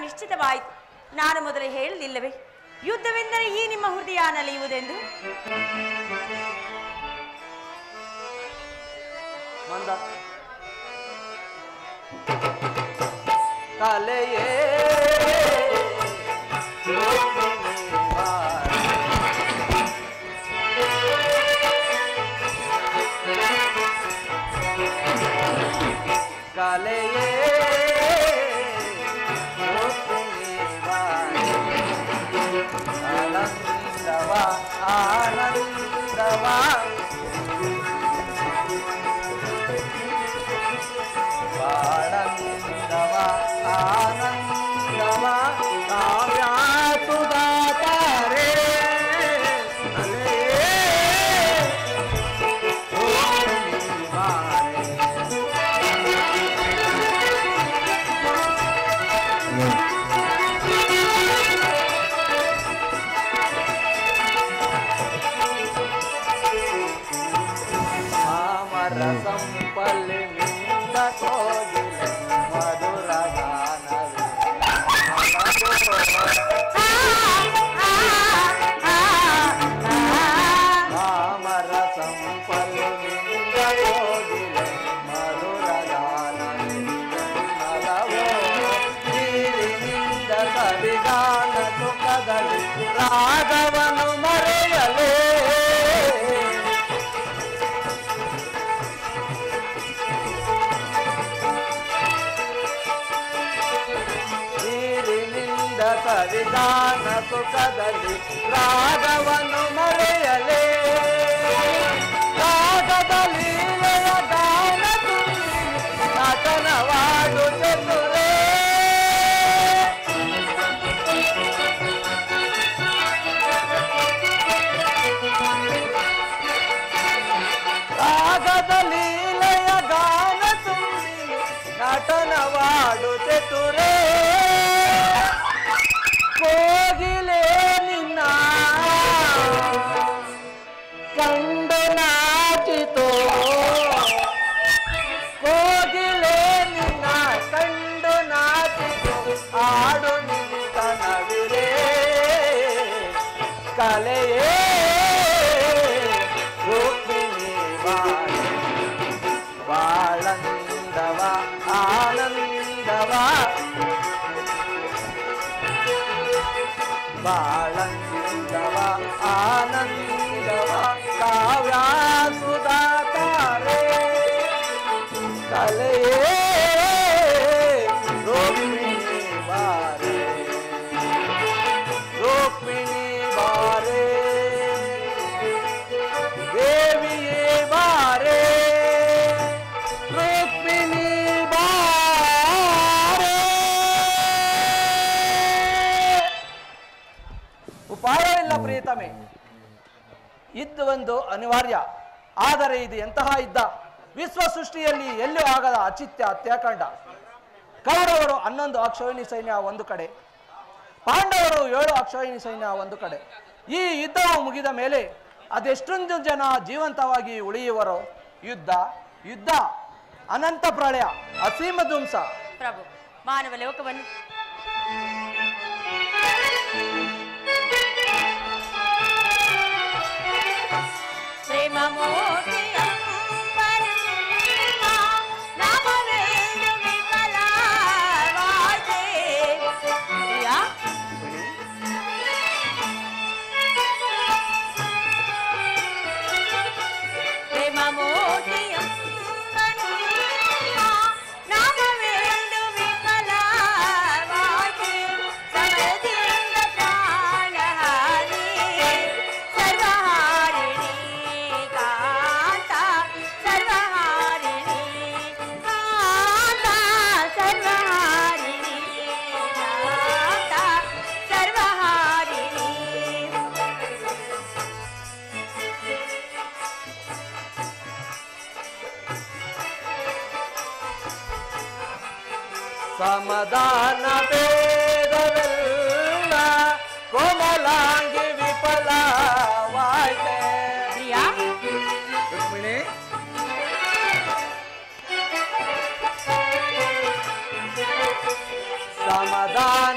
ನಿಶ್ಚಿತವಾಯಿತು. ನಾನು ಮೊದಲೇ ಹೇಳಲಿಲ್ಲವೇ, ಯುದ್ಧವೆಂದರೆ ಈ ನಿಮ್ಮ ಹೃದಯ ನಲಿಯುವುದೆಂದು. ಕಲೆಯೇ ಕಲೆಯೇ ಆನಂದವ ಆನಂದವ ಆನಂದವ ಆನಂದವ ಕಾವ್ಯಾಸುದಾತಾರೆ ಸಂಪಲ್ಲಿ ನಿಂದ ಕೋಗಿಲೆ ಮಧುರ ಗಾನವೇ ಮಾಮರ ಸಂಪಲ್ಲಿ ನಿಂದ ಕೋಗಿಲೆ ಮಧುರ ಗಾನವೇ ನಲವೋ ನೀರಿನಿಂದ ಸವಿಗಾನ ಸುಖದಲ್ಲಿ ರಾಗವನ್ನು ಮರೆಯಲೇ ಸವಿಧಾನ ಸುಖದಲ್ಲಿ ರಾಗವನ್ನು ಮರೆಯಲೇ ರಾಗದ ಲೀಲೆಯ ಗಾನ ತುಂಬಿ ನಟನವಾಡು ಚತುರೇ ರಾಗದ ಲೀಲೆಯ ಗಾನ ತುಂಬಿ ನಟನವಾಡು ಚತುರೇ ಕೋಗಿಲೆ ನಿನ್ನ ಕಂಡು ನಾಚಿತೋ ಕೋಗಿಲೆ ನಿನ್ನ ಕಂಡು ನಾಚಿತೋ ಆಡು ನಿಂತ ನವಿರೇ ಕಲೆಯೇ ರುಕ್ಮಿಣಿ ಬಾಳಂದವ ಆನಂದವ ಬಾಳಂದವ ಆನಂದವ ಕಾವ್ಯಾಸುದಾತಾರೆ ಕಲೆಯೇ ರುಕ್ಮಿಣಿ ಬಾರೆ ರುಕ್ಮಿಣಿ ಬಾರೆ ದೇವಿಯೇ ಬಾರೆ ರುಕ್ಮಿಣಿ ಬಾರೆ. ಉಪಾಯವಿಲ್ಲ ಪ್ರಿಯತಮೆ, ಇದ್ದು ಒಂದು ಅನಿವಾರ್ಯ. ಆದರೆ ಇದು ಎಂತಹ ಯುದ್ಧ! ವಿಶ್ವ ಸೃಷ್ಟಿಯಲ್ಲಿ ಎಲ್ಲೂ ಆಗದ ಅಚಿತ್ಯ ಹತ್ಯಾಕಾಂಡ. ಕೌರವರು 11 ಅಕ್ಷೋಹಿಣಿ ಸೈನ್ಯ ಒಂದು ಕಡೆ, ಪಾಂಡವರು 7 ಅಕ್ಷೋಹಿಣಿ ಸೈನ್ಯ ಒಂದು ಕಡೆ. ಈ ಯುದ್ಧವು ಮುಗಿದ ಮೇಲೆ ಅದೆಷ್ಟೊಂದು ಜನ ಜೀವಂತವಾಗಿ ಉಳಿಯುವರೋ? ಯುದ್ಧ ಯುದ್ಧ, ಅನಂತ ಪ್ರಳಯ, ಅಸೀಮ ಧ್ವಂಸ. ಪ್ರಭು, ಮಾನವ ಲೋಕವನ್ನು ಪ್ರೇಮ ಮೋಹಿಯ ಸಮಾಧಾನ ಬೇಡವೆಲ್ಲ ಕೋಮಲಾಂಗಿ ವಿಫಲವಾಯ್ತೆ. ರುಕ್ಮಿಣಿ, ಸಮಾಧಾನ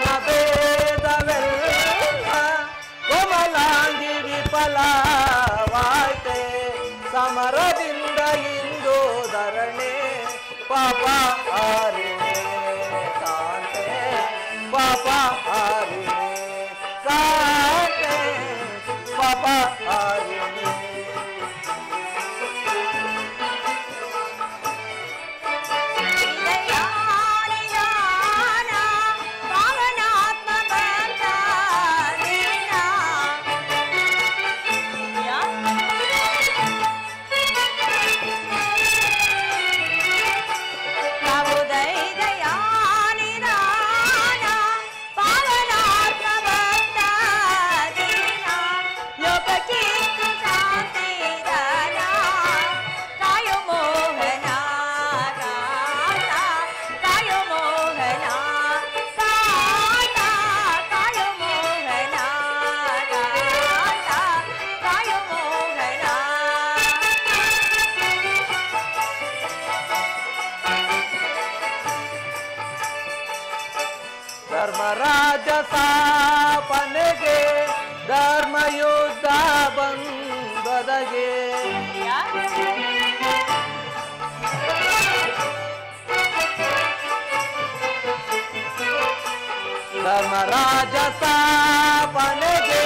ಧರ್ಮರಾಜ ಸ್ಥಾಪನೆಗೆ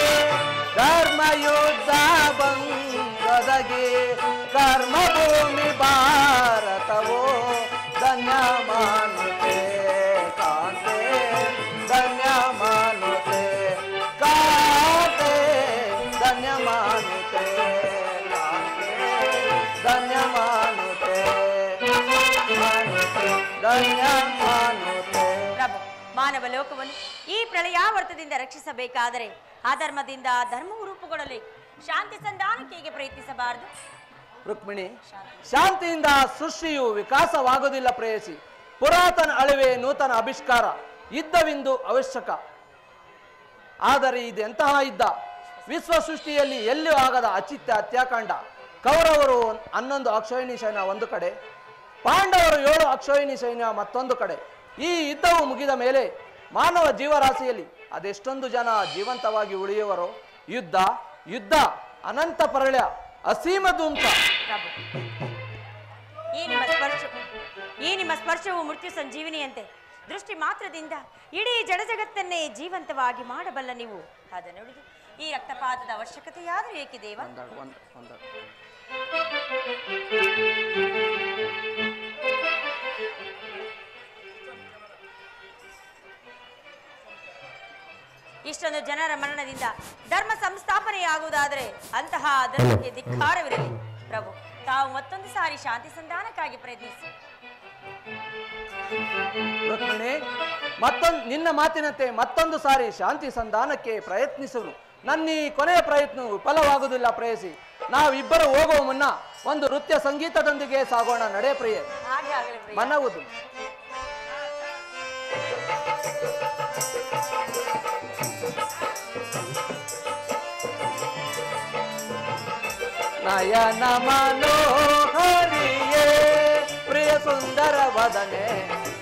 ಧರ್ಮಯುದ್ಧ ಬಂದೊದಗಿ ಕರ್ಮಭೂಮಿ ಭಾರತವು ಧನ್ಯ ಮಾನುತೆ ಕಾಂತೆ ಧನ್ಯ ಮಾನುತೆ ಕಾಂತೆ ಧನ್ಯ ಮಾನುತೆ ಕಾಂತೆ ಧನ್ಯ ಮಾನುತೆ ಮಾನುತೆ ಧನ್ಯ ಮಾನುತೆ. ಪ್ರಭು, ಮಾನವ ಲೋಕವನ್ನು ಈ ಪ್ರಳಯಾವರ್ತದಿಂದ ರಕ್ಷಿಸಬೇಕಾದರೆ ಅಧರ್ಮದಿಂದ ಧರ್ಮವು ರೂಪುಗೊಳ್ಳಲಿ. ಶಾಂತಿ ಸಂಧಾನಕ್ಕೆ ಹೇಗೆ ಪ್ರಯತ್ನಿಸಬಾರದು? ರುಕ್ಮಿಣಿ, ಶಾಂತಿಯಿಂದ ಸೃಷ್ಟಿಯು ವಿಕಾಸವಾಗುವುದಿಲ್ಲ ಪ್ರೇಯಸಿ. ಪುರಾತನ ಅಳಿವೆ ನೂತನ ಆವಿಷ್ಕಾರ, ಯುದ್ಧವಿಂದು ಅವಶ್ಯಕ. ಆದರೆ ಇದೆಂತಹ ಯುದ್ಧ? ವಿಶ್ವ ಸೃಷ್ಟಿಯಲ್ಲಿ ಎಲ್ಲಿಯೂ ಆಗದ ಅಚಿತ್ಯ ಹತ್ಯಾಕಾಂಡ. ಕೌರವರು 11 ಅಕ್ಷೋಹಿಣಿ ಸೈನ್ಯ ಒಂದು ಕಡೆ, ಪಾಂಡವರು 7 ಅಕ್ಷೋಹಿಣಿ ಸೈನ್ಯ ಮತ್ತೊಂದು ಕಡೆ. ಈ ಯುದ್ಧವು ಮುಗಿದ ಮೇಲೆ ಮಾನವ ಜೀವರಾಶಿಯಲ್ಲಿ ಅದೆಷ್ಟೊಂದು ಜನ ಜೀವಂತವಾಗಿ ಉಳಿಯುವರೋ? ಯುದ್ಧ ಯುದ್ಧ ಅನಂತ ಪರಳ್ಯ, ಅಸೀಮ ಧ್ವಂಸ. ಈ ನಿಮ್ಮ ಸ್ಪರ್ಶವು ಮೃತ್ಯು ಸಂಜೀವಿನಿಯಂತೆ. ದೃಷ್ಟಿ ಮಾತ್ರದಿಂದ ಇಡೀ ಜಡಜಗತ್ತನ್ನೇ ಜೀವಂತವಾಗಿ ಮಾಡಬಲ್ಲ ನೀವು. ಅದನ್ನು ನುಡಿದು ಈ ರಕ್ತಪಾತದ ಅವಶ್ಯಕತೆಯಾದರೂ ಏಕೆ ದೇವ? ಇಷ್ಟೊಂದು ಜನರ ಮರಣದಿಂದ ಧರ್ಮ ಸಂಸ್ಥಾಪನೆಯಾಗುವುದಾದರೆ ಅಂತಹ ಧರ್ಮಕ್ಕೆ ಧಿಕ್ಕಾರವಿರಲಿ. ಪ್ರಭು, ತಾವು ಮತ್ತೊಂದು ಸಾರಿ ಶಾಂತಿ ಸಂಧಾನಕ್ಕಾಗಿ ಪ್ರಯತ್ನಿಸಿ. ರುಕ್ಮಿಣಿ, ನಿನ್ನ ಮಾತಿನಂತೆ ಮತ್ತೊಂದು ಸಾರಿ ಶಾಂತಿ ಸಂಧಾನಕ್ಕೆ ಪ್ರಯತ್ನಿಸುವುದು. ನನ್ನ ಈ ಕೊನೆಯ ಪ್ರಯತ್ನ ವಿಫಲವಾಗುವುದಿಲ್ಲ ಪ್ರೇಯಸಿ. ನಾವಿಬ್ಬರು ಹೋಗುವ ಮುನ್ನ ಒಂದು ನೃತ್ಯ ಸಂಗೀತದೊಂದಿಗೆ ಸಾಗೋಣ. ನಡೆ ಪ್ರಿಯೆ, ಹಾಗೆ ಆಗಲಿ ಪ್ರಿಯ. ಮನವುದು. ನಯನ ಮನೋಹರಿಯೇ ಪ್ರಿಯ ಸುಂದರ ವದನೆ,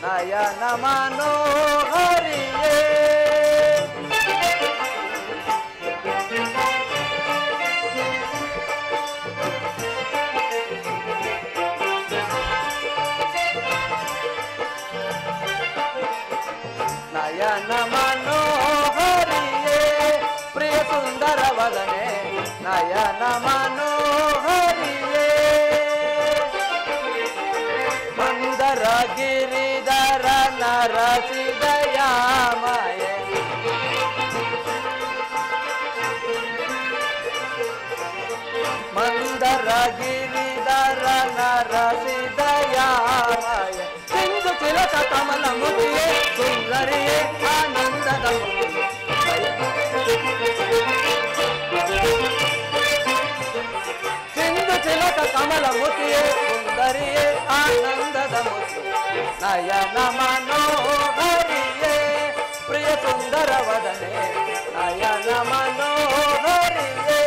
ನಯನ ಮನೋಹರಿಯೇ ನಯನ ಮನೋಹರಿಯೇ ಪ್ರಿಯ ಸುಂದರ ವದನೆ, ನಯನ ಮನೋಹರಿಯೇ ಮಂದರ ಗಿರಿಧರ ನರಸಿದಯಾಮಯ ಮಂದರ ಗಿರಿಧರ ನರಸಿದಯಾಮಯ ಸಿಂಧು ತಿಲಕ ಕಮಲ ಮುಗಿಯೇ ಸುಂದರಿಯೇ ಆನಂದದ ಸಿಂಧು ತಿಲಕ ಕಮಲ ಮುಖಿಯೇ ಸುಂದರಿಯೇ ಆನಂದದ ಮುಖಿ, ನಯನ ಮನೋಹರಿಯೇ ಪ್ರಿಯ ಸುಂದರ ವದನೆ, ನಯನ ಮನೋಹರಿಯೇ.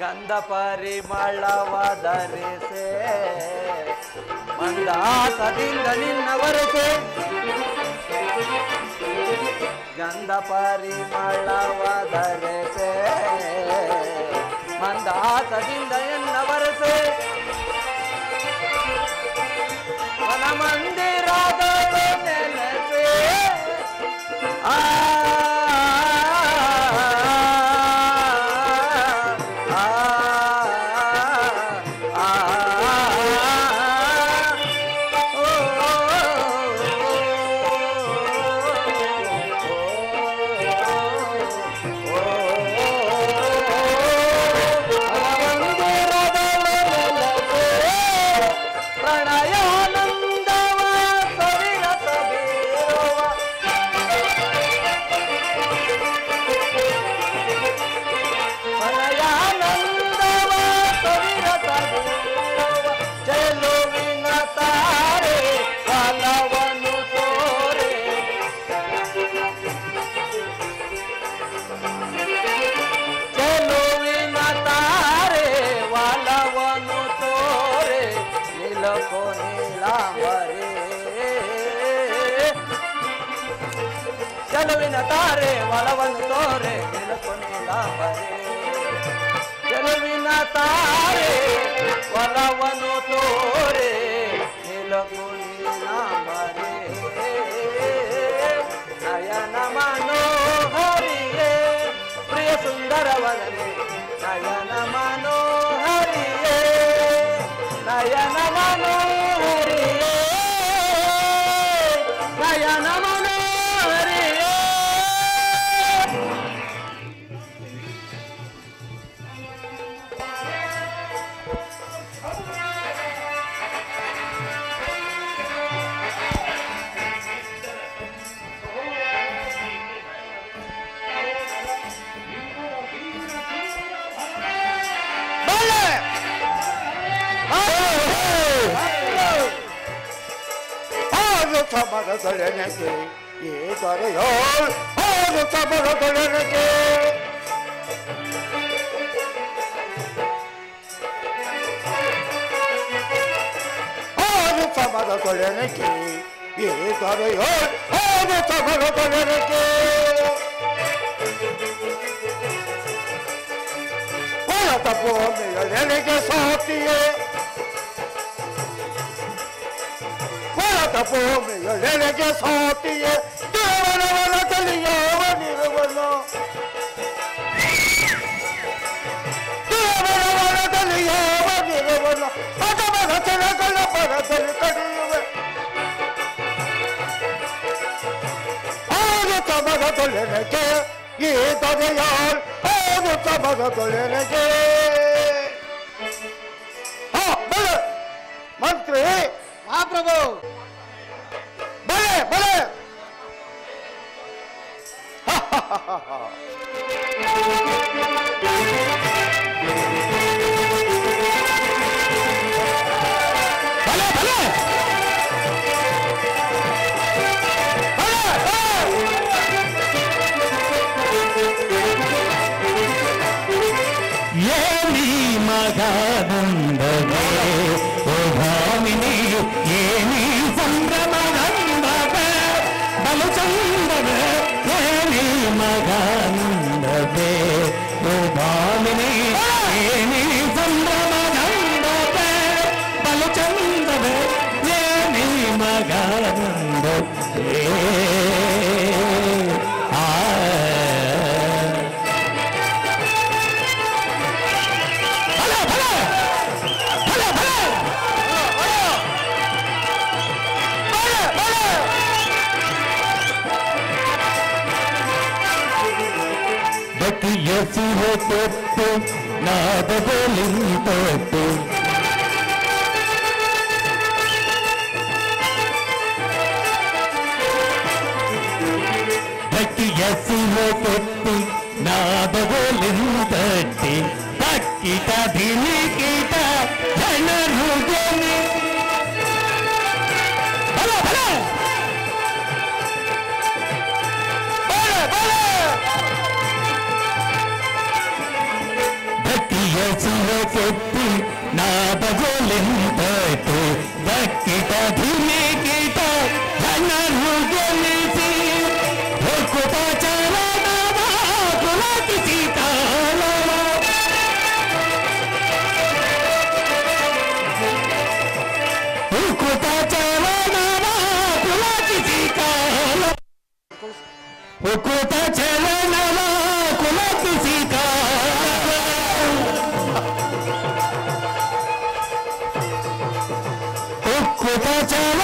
ಗಂಧ ಪರಿಮಳವ ಧರಿಸೆ ಮಂದಹಾಸದಿಂದ ನಿನ್ನ ವರಸೆ, ಗಂಧ ಪರಿಮಳವ ಧರಿಸೆ ಮಂದಹಾಸದಿಂದ ಎನ್ನ ವರಸೆ, ವನ ಮಂದಿರದ ನೆಲೆಸೆ ಗೆಲುವಿನ ತಾರೆ ಒಲವನ್ನು ತೋರೆ ನಿಲುಕುನಿಲ ಬರೆ ಗೆಲುವಿನ ತಾರೆ ಒಲವನ್ನು ತೋರೆ ನಿಲುಕುನಿಲ ಬರೆ ನಯನ ಮನೋಹರಿಯೇ ಪ್ರಿಯ ಸುಂದರವದನೆ ನಯನ ಮನೋಹರಿಯೇ ನಯನ ಮನೋಹರಿಯೇ ನಯನ ಮನೋಹರಿಯೇ ಸಮರದೊಳನಗೆ ಈ ದೊರೆಯೋಳ್ ಹೋದ ಸಮರದೊಳನಗೆ ಹೋದ ಸಮರದೊಳನಗೆ ಈ ದೊರೆಯೋಳ್ ಹೋದ ಸಮರದೊಳನಗೆ ಹೊರತ ಭೂಮಿಯೊಳಗೆ ಸಾತಿಯೇ ಭೂಮಿಯೊಳಗೆ ಸಾತಿಯೇ ದೇವರ ಹೊಲದಲ್ಲಿ ಯಾವ ನಿರುವನು ದೇವರ ಹೊಲದಲ್ಲಿ ಯಾವ ನಿರುವನು ಅದರ ರಚನೆಗಳ ಪರದಲ್ಲಿ ಕಡಿಯುವೆ ಆರು ಸಮರದೊಳಗೆ ಈ ದೊರೆಯಾಳ್ ಆರು ಸಮರದೊಳಗೆ ಮಂತ್ರಿ ಮಹಾಪ್ರಭು ಬಲೆ ಬಲೆ ಬಲೆ ಬಲೆ ಏನಿ ಮಗನಂದವೇ ಓ ಭಾಮಿನಿ ಏನಿ ಸಂಭ್ರಮನಂದವೇ ಬಲು ಚಂದವೇ ಏನಿ ಮಗನಂದವೇ ಓ ಭಾಮಿನಿ ಏನಿ ಸಂಭ್ರಮನಂದವೇ ಬಲು ಚಂದವೇ ಏನಿ ಮಗನಂದವೇ ಯಸಿವೆ ತೊಟ್ಟು ನಾದದಲಿಂತೊಟ್ಟು ಯಸಿವೆ ತೊಟ್ಟು ನಾದದಲಿಂತಟ್ಟಿ ತಕ್ಕಿಟ ಧಿಮಿಕಿಟ ಜನರು ಜನಿ ಬಲ ಬಲ ಕೆತ್ತಿ ನಾದಗೊಲೆಂತಟ್ಟು ದಕ್ಕಿಟ ಧಿಮಿಕಿಟ ಜನರು ಗೆಲ್ಲಿಸಿ ಹೊಕ್ಕುತ ಚರಣವ ಕುಲಕಿಸಿ ತಾಳವ ಹೊಕ್ಕುತ ಚರಣವ ಕುಲಕಿಸಿ ಕಾಲ ಹೊಕ್ಕುತ ಚರಣವ ಕುಲಕಿಸಿ ಕಾಲ ಚಲ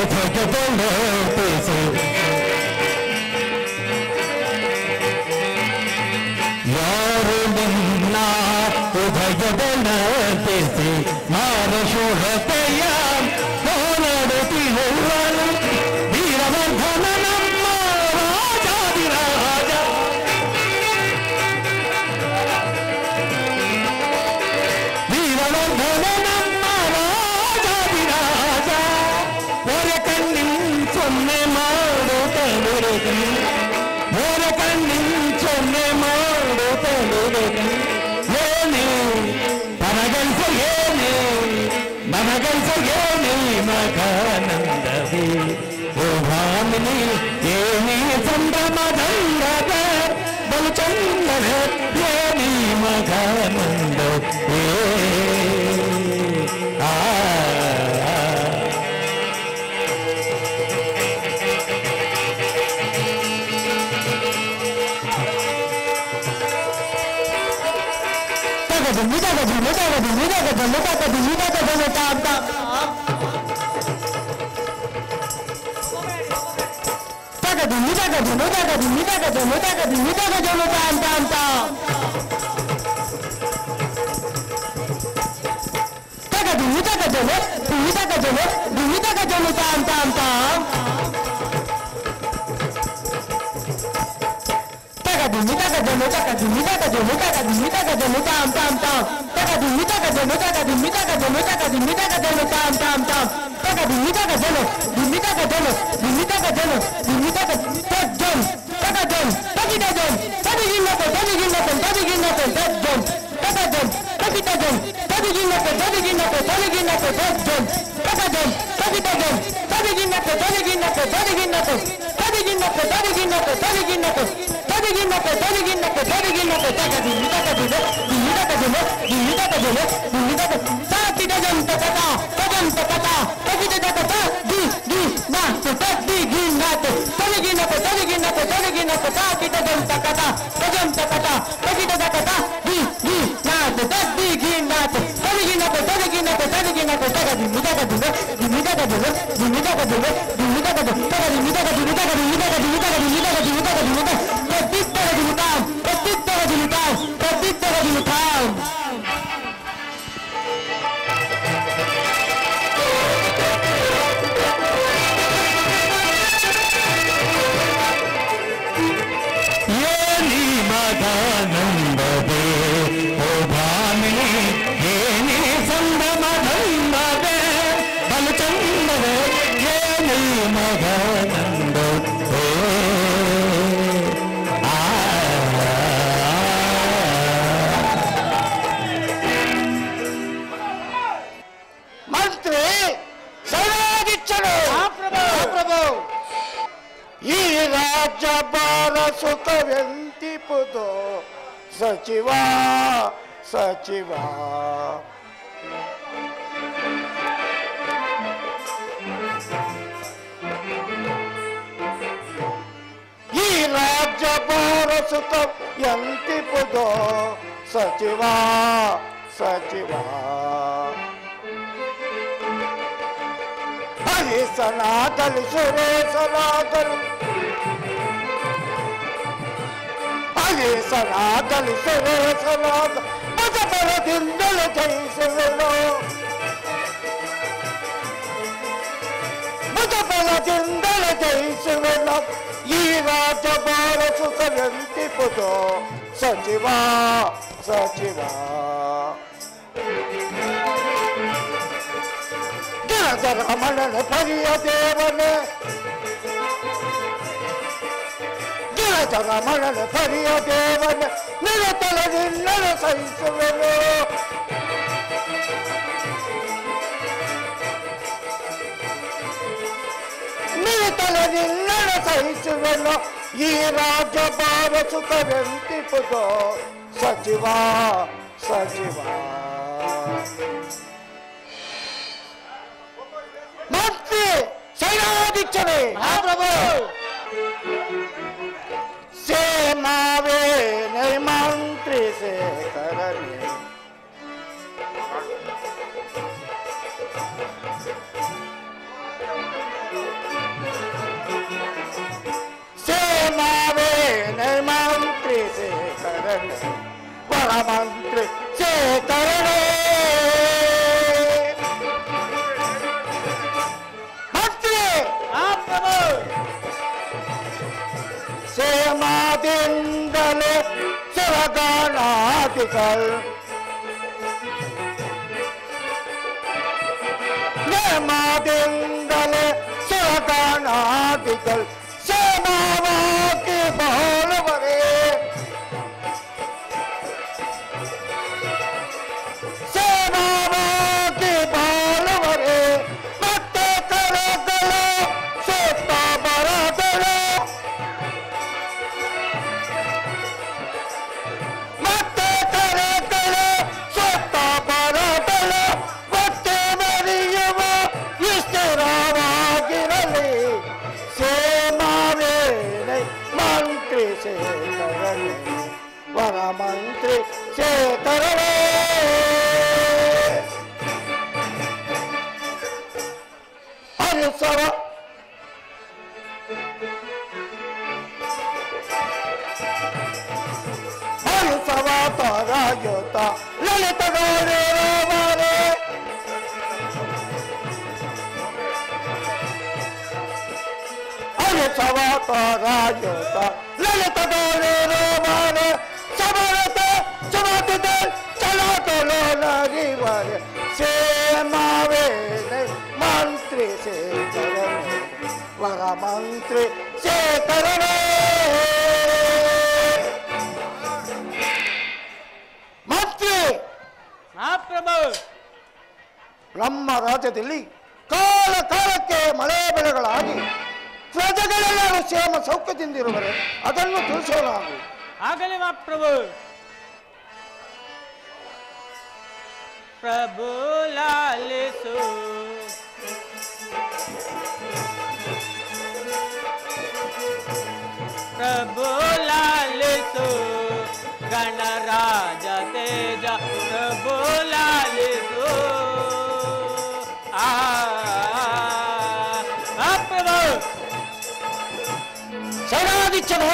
ಉದಯದೊಳಪಿಸಿ ಯಾರು ನಿನ್ನ ಉದಯದೊಳಪಿಸಿ ಮಾರಶೋಹತೆಯ ಹೋರಾಡುತ್ತಿರುವನು ವೀರವರ್ಧನ ನಮ್ಮ ರಾಜಾದಿರಾಜ ವೀರವರ್ಧನ ನಮ್ಮ ರಾಜಾದಿರಾಜ ಒರೆ ಕಣ್ಣಿನ ಸೊನ್ನೆ ಮಾಡುತ್ತಲಿರುವುದು ಒರೆ ಕಣ್ಣಿನ ಸೊನ್ನೆ ಮಾಡುತ್ತಲಿರುವುದು ಏನೇ ನನಗಲ್ಸ ಏನೇ ನನಗಲ್ಸ ಏನೇ ಮಗಾನಂದವೇ ಓ ಭಾಮಿನಿ ಏನೇ ಸಂಭ್ರಮದಂದದ ಬಲು ಚಂದನ ಏನೇ ಮಗಾನಂದ ಮಂತ್ರಿ ಸೈರಾದಿಚ್ಚರು ಈ ರಾಜ್ಯ ಬಾರ ಸುಖವೆಂತಿಪುದು ಸಚಿವ ಸಚಿವ ಈ ರಾಜ್ಯ ಬಾರ ಸುಖ ಎಂತಿಪುದು ಸಚಿವ ಸಚಿವ ಹರಿಸನಾಗಲಿ ಸುರೇಶನಾಗಲಿ ಹರಿಸನಾಗಲಿ ಸುರೇಶನಾಗ ಮತಬಲದಿಂದಲೇ ಜಯಿಸುವೆನು ಮತಬಲದಿಂದಲೇ ಜಯಿಸುವೆನು ಈ ರಾಜ್ಯ ಬಾರ ಸುಖವೆಂತಿಪುದು ಸಚಿವ ಸಚಿವ ರಮಣನ ಪರಿಯ ದೇವನೇ ರಮಣನ ಪರಿಯ ದೇವನೇ ನಿರತಲದಿಂದಲ ಸಹಿಸುವೆನು ನಿರತಲದಿಂದಲ ಸಹಿಸುವೆನು ಈ ರಾಜ್ಯ ಬಾರ ಸುಖವೆಂತಿಪುದು ಸಚಿವ ಸಚಿವ ಮಂತ್ರಿ ಸೈರಾದಿಚ್ಚರೇ ಪ್ರಭು ಸೇಮಾವೇ ನೈ ಮಂತ್ರಿ ಶೇಖರನೇ ಶೇಖರಣೆ ಪರಮಂತ್ರಿ ಶೇಖರಣೆ ಮಂತ್ರಿ ಸೇಮಾದಿಂದಲೇ ಸುರಗಾನಾದಿಗಳು ನೇಮಾದಿಂದಲೇ ಸುರಗಾನಾದಿಗಳು ಸೇಮಾವಾಗಿ ಬಾಳುವರೆ ಸೇಮಾವಾಗಿ ಬಾಳುವರೆ ಮತ್ತೆ ಕರೆಗಳು ಸುತ್ತ ಬರಗಳು ಮತ್ತೆ ಕರೆಗಳು ಸುತ್ತ ಬರಗಳು ಮತ್ತೆ ಮೆರೆಯುವ ಸ್ಥಿರವಾಗಿರಲಿ ಸೇಮಾವೇನೆ ಮಂತ್ರಿ ಶೇಖರಣೆ ವರಮಂತ್ರಿ ಶೇಖರಣೆ ಹರಿಸವ ಹರಿಸವ ತರಾಯುತ ಲಲಿತ ಗೌರಿ ರಾಮರೇ ಹರಿಸವ ತರಾಯುತ ಲಲಿತ ಗೌರಿ ರಾಮರೇ ಸಮರತೆ ಸುಮತಿದೆ ಚಲತಲೋ ನರಿವರೆ ಸೇಮಾವೇನೆ ಮಂತ್ರಿ ಶೇಖರಣೆ ವರಮಂತ್ರಿ ಶೇಖರಣೆ ಮಂತ್ರಿ ಮಹಾಪ್ರಭು ನಮ್ಮ ರಾಜ್ಯದಲ್ಲಿ ಕಾಲ ಕಾಲಕ್ಕೆ ಮಳೆ ಬೆಳೆಗಳಾಗಿ ಪ್ರಜೆಗಳೆಲ್ಲರೂ ಕ್ಷೇಮ ಸೌಖ್ಯದಿಂದಿರುವರೆ ಅದನ್ನು ತಿಳಿಸೋಣ ಆಗಲಿ ಮಹಾಪ್ರಭು ಪ್ರಭು ಲಾಲಿಸು ಪ್ರಭು ಲಾಲಿಸು ಗಣರಾಜ ತೇಜ ಪ್ರಭು ಲಾಲಿಸು ಪ್ರಭು ಸೇನಾಧೀಕ್ಷನೇ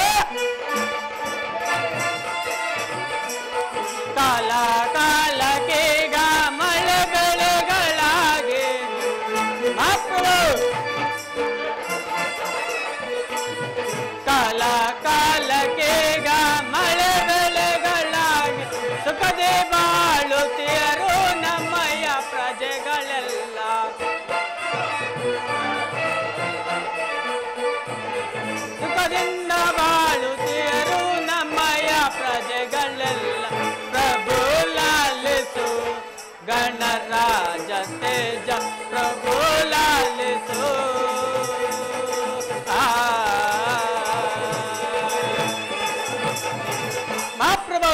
ಕಾಲ ಕಾಲಕ್ಕೆ ಮಳೆ ಬೆಳೆಗಳಾಗಿ ಮಹಾಪ್ರಭು ಕಾಲ ಕಾಲಕ್ಕೆ ಮಳೆ ಬೆಳೆಗಳಾಗಿ ಸುಖದೇ ಬಾಳುತ್ತೀಯರು ನಮ್ಮಯ್ಯ ಪ್ರಜೆಗಳೆಲ್ಲ ಸುಖದಿಂದ ಬಾಳುತ್ತೀಯರು ನಮ್ಮಯ್ಯ ಪ್ರಜೆಗಳೆಲ್ಲ ಪ್ರಭು ಲಾಲಿಸು ಗಣರಾಜ ತೇಜ ಪ್ರಭು ಲಾಲಿಸು ಮಹಾಪ್ರಭು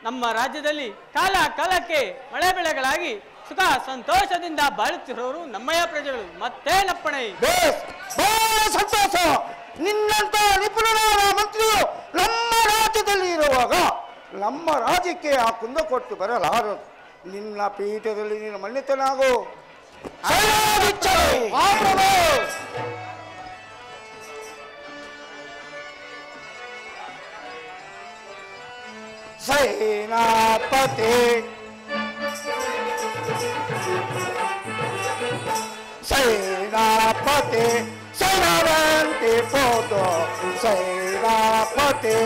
ನಮ್ಮ ರಾಜ್ಯದಲ್ಲಿ ಕಾಲ ಕಾಲಕ್ಕೆ ಮಳೆ ಬೆಳೆಗಳಾಗಿ ಸುಖ ಸಂತೋಷದಿಂದ ಬಾಳುತ್ತಿರೋರು ನಮ್ಮಯ್ಯ ಪ್ರಜೆಗಳು ಮತ್ತೇನಪ್ಪಣೆ ಬಹಳ ಸಂತೋಷ ನಿನ್ನಂತ ನಿಪುಣರಾದ ಮಂತ್ರಿಯು ನಮ್ಮ ರಾಜ್ಯದಲ್ಲಿ ಇರುವಾಗ ನಮ್ಮ ರಾಜ್ಯಕ್ಕೆ ಆ ಕುಂದ ಕೊಟ್ಟು ಬರಲಾರದು ನಿನ್ನ ಪೀಠದಲ್ಲಿ ನೀನು ಮನ್ನಿತನಾಗು ಸೇನಾಪತಿ ಸೇನಾಪತಿ ಸೇನಾವಂತಿ ಪೋದು ಸೇನಾಪತಿ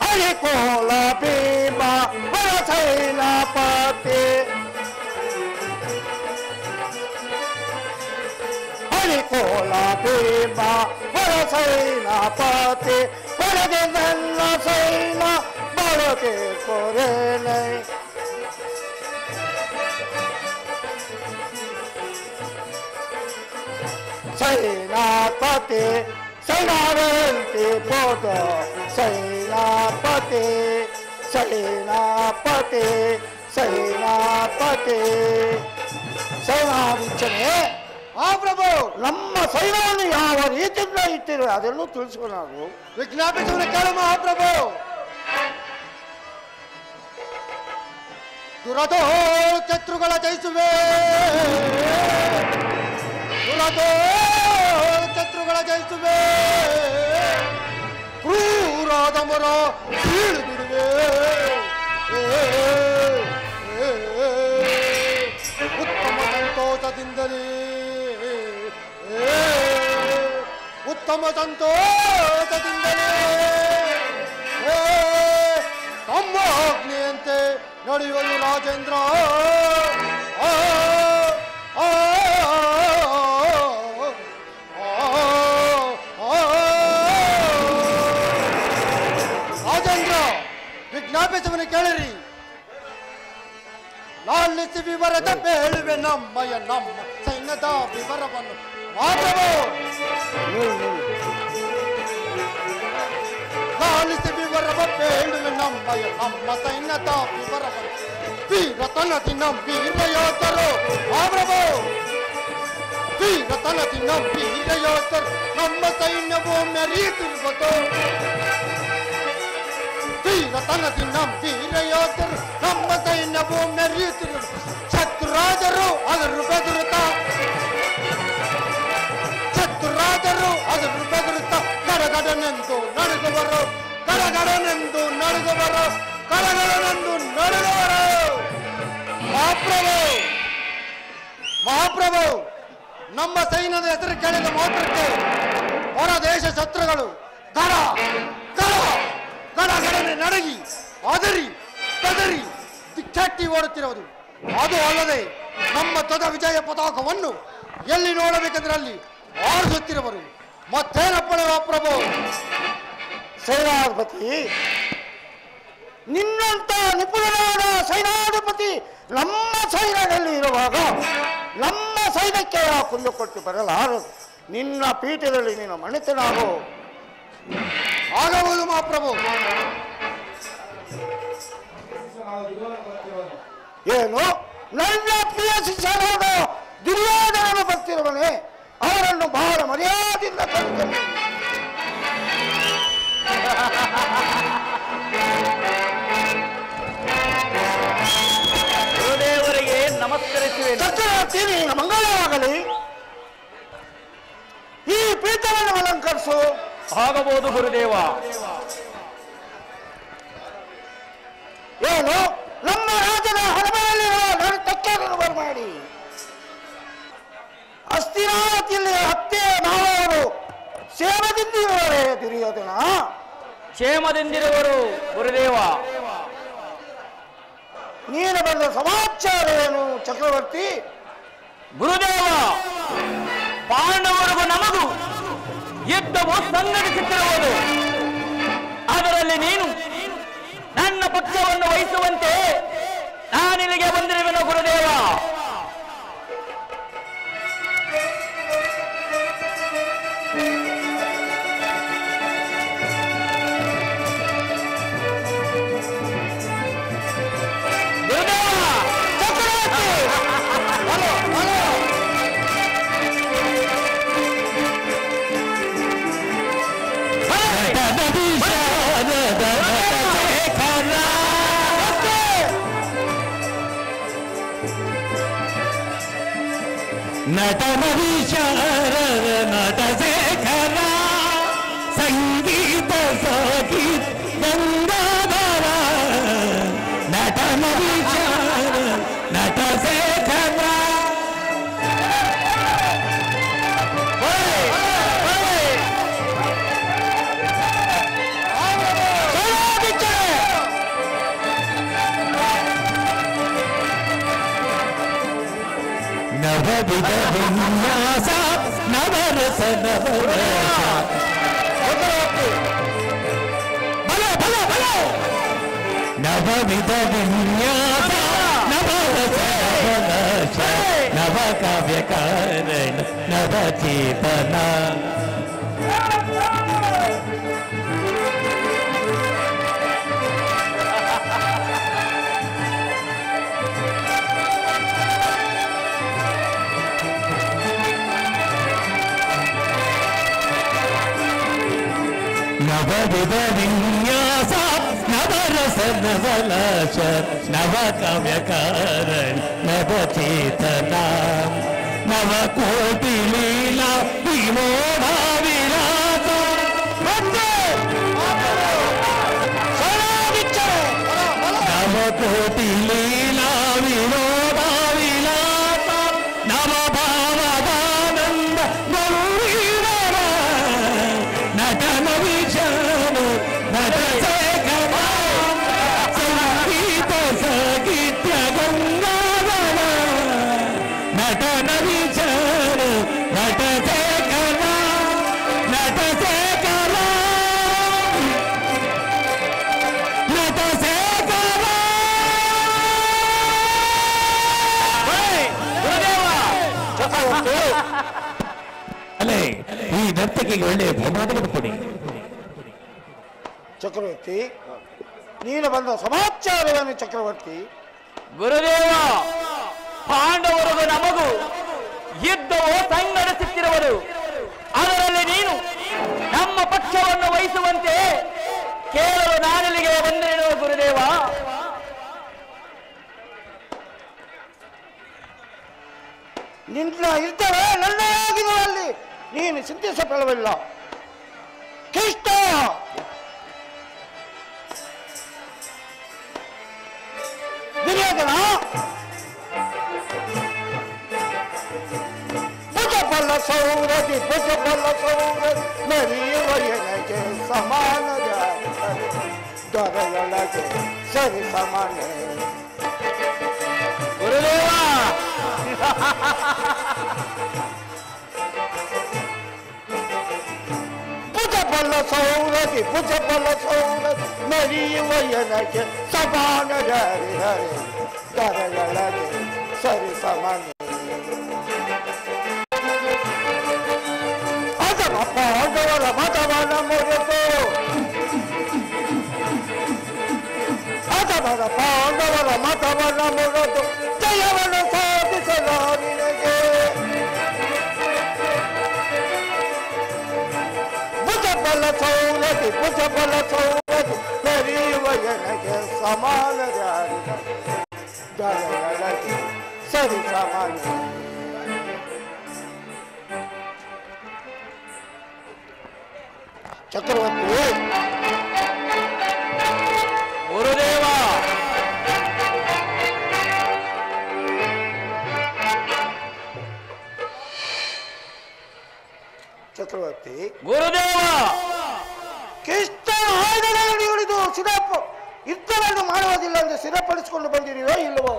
ಹರಿಕೋಲ ಭೀಮ ವರ ಸೇನಾಪತಿ ಹರಿಕೋಲ ಭೀಮ ವರ ಸೇನಾಪತಿ ವರದೆ ನನ್ನ ಸೈನ ಬಳಕೆ ಕೊರೇನೆ ಸೇನಾಪತಿ ಸೇನಾವಂತಿ ಪೋದು ಸೇನಾಪತಿ ಸೇನಾಪತಿ ಸೇನಾಪತಿ ಸೇನಾಧೀಕ್ಷನೇ ಆ ಪ್ರಭು ನಮ್ಮ ಸೈನ್ಯವನ್ನು ಯಾವ ರೀತಿಯಿಂದ ಇಟ್ಟಿರೋ ಅದನ್ನು ತಿಳಿಸುವ ನಾವು ವಿಜ್ಞಾಪಿಸುವ ಕೇಳು ಮಹಾಪ್ರಭು. ದುರದೋ ಶತ್ರುಗಳ ಜಯಿಸುವೆ ದುರದೋ ಬಾಳ ಜಯಿಸುವೆ, ಕ್ರೂರಾದ ಮರ ಬೀಳು ಬಿಡುವೆ. ಉತ್ತಮ ಸಂತೋಷದಿಂದಲೇ ಉತ್ತಮ ಸಂತೋಷದಿಂದಲೇ ತಮ್ಮ ಆಜ್ಞೆಯಂತೆ ನಡೆಯುವುದು ರಾಜೇಂದ್ರ. ರಾಜೇಂದ್ರ, ವಿಜ್ಞಾಪಿಸುವನು ಕೇಳಿರಿ. ಲಾಲಿಸಿ ವಿವರದ ಬೇಳುವೆ ನಮ್ಮ ಸೈನ್ಯದ ವಿವರವನ್ನು ಮಾತ್ರವೋ. ಲಾಲಿಸಿ ವಿವರವ ಬೇಳುವೆ ನಮ್ಮ ಸೈನ್ಯದ ವಿವರವನ್ನು. ವೀರತನದಿ ನಮ್ಮ ವೀರ ಯೋಧರು ಮಾತ್ರವೋ. ವೀರತನದಿ ನಮ್ಮ ವೀರ ಯೋಧರು ನಮ್ಮ ಸೈನ್ಯವು ಮೆರೆಯುತ್ತಿರುವುದು. ವೀರತನದಿ ನಮ್ಮ ವೀರ ಯೋಧರು ನಮ್ಮ ಸೈನ್ಯವು ಮೆರೆಯುತ್ತಿರುವುದು. ಶತ್ರುರಾಜರು ಅದನ್ನು ಬೆದರುತ್ತಾ ಕಡಗಡನೆಂದು ನಡುಗುವರು, ಕಡಗಡನೆಂದು ನಡುಗುವರು, ಕಡಗಡನೆಂದು ನಡುಗುವರು. ಮಹಾಪ್ರಭು, ನಮ್ಮ ಸೈನ್ಯದ ಹೆಸರು ಕೇಳಿದ ಮಾತ್ರಕ್ಕೆ ಹೊರ ದೇಶ ಶತ್ರುಗಳು ಗಡಗಡನೆ ನಡಗಿ ಅದರಿ ಕದರಿ ದಿಕ್ಕಟ್ಟಿ ಓಡುತ್ತಿರುವುದು. ಅದು ಅಲ್ಲದೆ ನಮ್ಮ ತದ ವಿಜಯ ಪತಾಕವನ್ನು ಎಲ್ಲಿ ನೋಡಬೇಕೆಂದ್ರೆ ಅಲ್ಲಿ ಆರಿಸುತ್ತಿರುವರು. ಮತ್ತೇನಪ್ಪಣೆ ಮಹಾಪ್ರಭು? ಸೇನಾಧಿಪತಿ, ನಿನ್ನಂತ ನಿಪುಣನಾದ ಸೈನಾಧಿಪತಿ ನಮ್ಮ ಸೈನ್ಯದಲ್ಲಿ ಇರುವಾಗ ನಮ್ಮ ಸೈನ್ಯಕ್ಕೆ ಕುಂದುಕೊಟ್ಟು ಬರಲಾರದು. ನಿನ್ನ ಪೀಠದಲ್ಲಿ ನಿನ್ನ ಮಣಿತನಾಗೋ ಆಗಬಹುದು ಮಹಾಪ್ರಭು. ಏನು, ನನ್ನ ಪ್ರಿಯ ಶಿಷ್ಯನಾದ ದುರ್ಯೋಧನನು ಬರ್ತಿರುವನೇ, ಅವರನ್ನು ಬಹಳ ಮರ್ಯಾದೆಯಿಂದ ಕರೆಯುತ್ತೇನೆ. ಗುರುದೇವರಿಗೆ ನಮಸ್ಕರಿಸುವೆ. ಚಕ್ರವರ್ತಿ, ನಿನ್ನ ಮಂಗಳವಾಗಲಿ. ಈ ಪೀಠವನ್ನು ಅಲಂಕರಿಸು. ಆಗಬಹುದು ಗುರುದೇವ. ಏನು, ನಮ್ಮ ರಾಜನ ಹಣಬೆಯಲ್ಲಿರುವ ನಡುತಕ್ಕೆಯನ್ನು ಬರಮಾಡಿ ಅಸ್ಥಿರಾವತಿಯಲ್ಲಿ ಹತ್ಯೆ ಮಾಡುವವರು ಕ್ಷೇಮದಿಂದಿರುವವರೇ ದುರ್ಯೋಧನ? ಕ್ಷೇಮದಿಂದಿರುವರು ಗುರುದೇವ. ನೀನು ಬಂದ ಸಮಾಚಾರ ಏನು ಚಕ್ರವರ್ತಿ? ಗುರುದೇವ, ಪಾಂಡವರಿಗೂ ನಮಗೂ ಯುದ್ಧವು ಸಂಘಟಿಸುತ್ತಿರುವುದು. ಅದರಲ್ಲಿ ನೀನು ನನ್ನ ಪಕ್ಷವನ್ನು ವಹಿಸುವಂತೆ ನಾನಿಲ್ಲಿಗೆ ಬಂದಿರುವೆನು ಗುರುದೇವ. ನಟನ ವಿಶಾರದ ನಟ ಶೇಖರ, ಸಂಗೀತ ಸಾಗಿ ಗಂಗಾಧರ. ನಟನ ವಿಶಾರದ ನಟ ಶೇಖರ. ನವವಿಧ ವಿನ್ಯಾಸ ನವರಸ ನವರಸ. ಬಲ ಬಲ ಬಲ. ನವವಿಧ ವಿನ್ಯಾಸ ನವರಸ ನವರಸ. ನವ ಕಾವ್ಯ ಕಾರಣ ನವ ಚೇತನ. ನವವಿಧ ವಿನ್ಯಾಸ ನವರಸ ನವಲಾಶ. ನವ ಕಾವ್ಯ ಕಾರಣ ನವ ಚೇತನ. ನವ ಕೋಟಿ ಲೀಲಾ ವಿಮೋಢ ಅಲ್ಲೇ ಈ ನರ್ತಕಿಗೆ ಒಳ್ಳೆಯ ಬಹುಮಾನವನ್ನು ಕೊಡಿ. ಚಕ್ರವರ್ತಿ, ನೀನು ಬಂದ ಸಮಾಚಾರವನ್ನು ಚಕ್ರವರ್ತಿ. ಗುರುದೇವ, ಪಾಂಡವರಿಗೂ ನಮಗೂ ಯುದ್ಧವು ಸಂಘಟಿಸುತ್ತಿರುವುದು. ಅದರಲ್ಲಿ ನೀನು ನಮ್ಮ ಪಕ್ಷವನ್ನು ವಹಿಸುವಂತೆ ಕೇಳಲು ನಾನಿಲ್ಲಿಗೆ ಬಂದಿರುವ ಗುರುದೇವ. ನಿನ್ನ ಇರ್ತವೆ ನನ್ನಾಗಿರುವಲ್ಲಿ ನೀನು ಚಿಂತಿಸಬಲ್ಲವಿಲ್ಲ. ಕೃಷ್ಣ, ದುರ್ಯೋಧನ, ಭುಜಬಲ ಸೌರದಿ ನರಿಯುವ ಎನಗೆ ಸಮಾನ ದೊರೆಯೊಳಗೆ ಸರಿ ಸಮಾನ. ಗುರುದೇವ, ಭುಜಬಲ ಸೌರದಿ ನರಿಯುವ ಎನಗೆ ಸಮಾನ ದೊರೆಯೊಳಗೆ ಸರಿ ಸಮಾನ. ಪಾಂಡವರ ಮತವನ ಮುರಿದು ಪಾಂಡವರ ಮತವನ ಮುರಿದು ಜಯವನ್ನು ಸಾಧಿಸಲಾರಿನಗೆ ಭುಜಬಲ ಸೌಲತಿ ನಡೆಯುವ ಎನಗೆ ಸಮಾನ ಜಯಗಳಿಗೆ ಸರಿ ಸಮಾನ. ಚಕ್ರವರ್ತಿ, ಗುರುದೇವ, ಚಕ್ರವರ್ತಿ, ಗುರುದೇವ, ಕೃಷ್ಣ ಆಯುಧಗಳನ್ನು ಹಿಡಿದು ಯುದ್ಧವನ್ನು ಮಾಡುವುದಿಲ್ಲ ಎಂದು ಸ್ಥಿರಪಡಿಸಿಕೊಂಡು ಬಂದಿದೆಯೋ ಇಲ್ಲವೋ?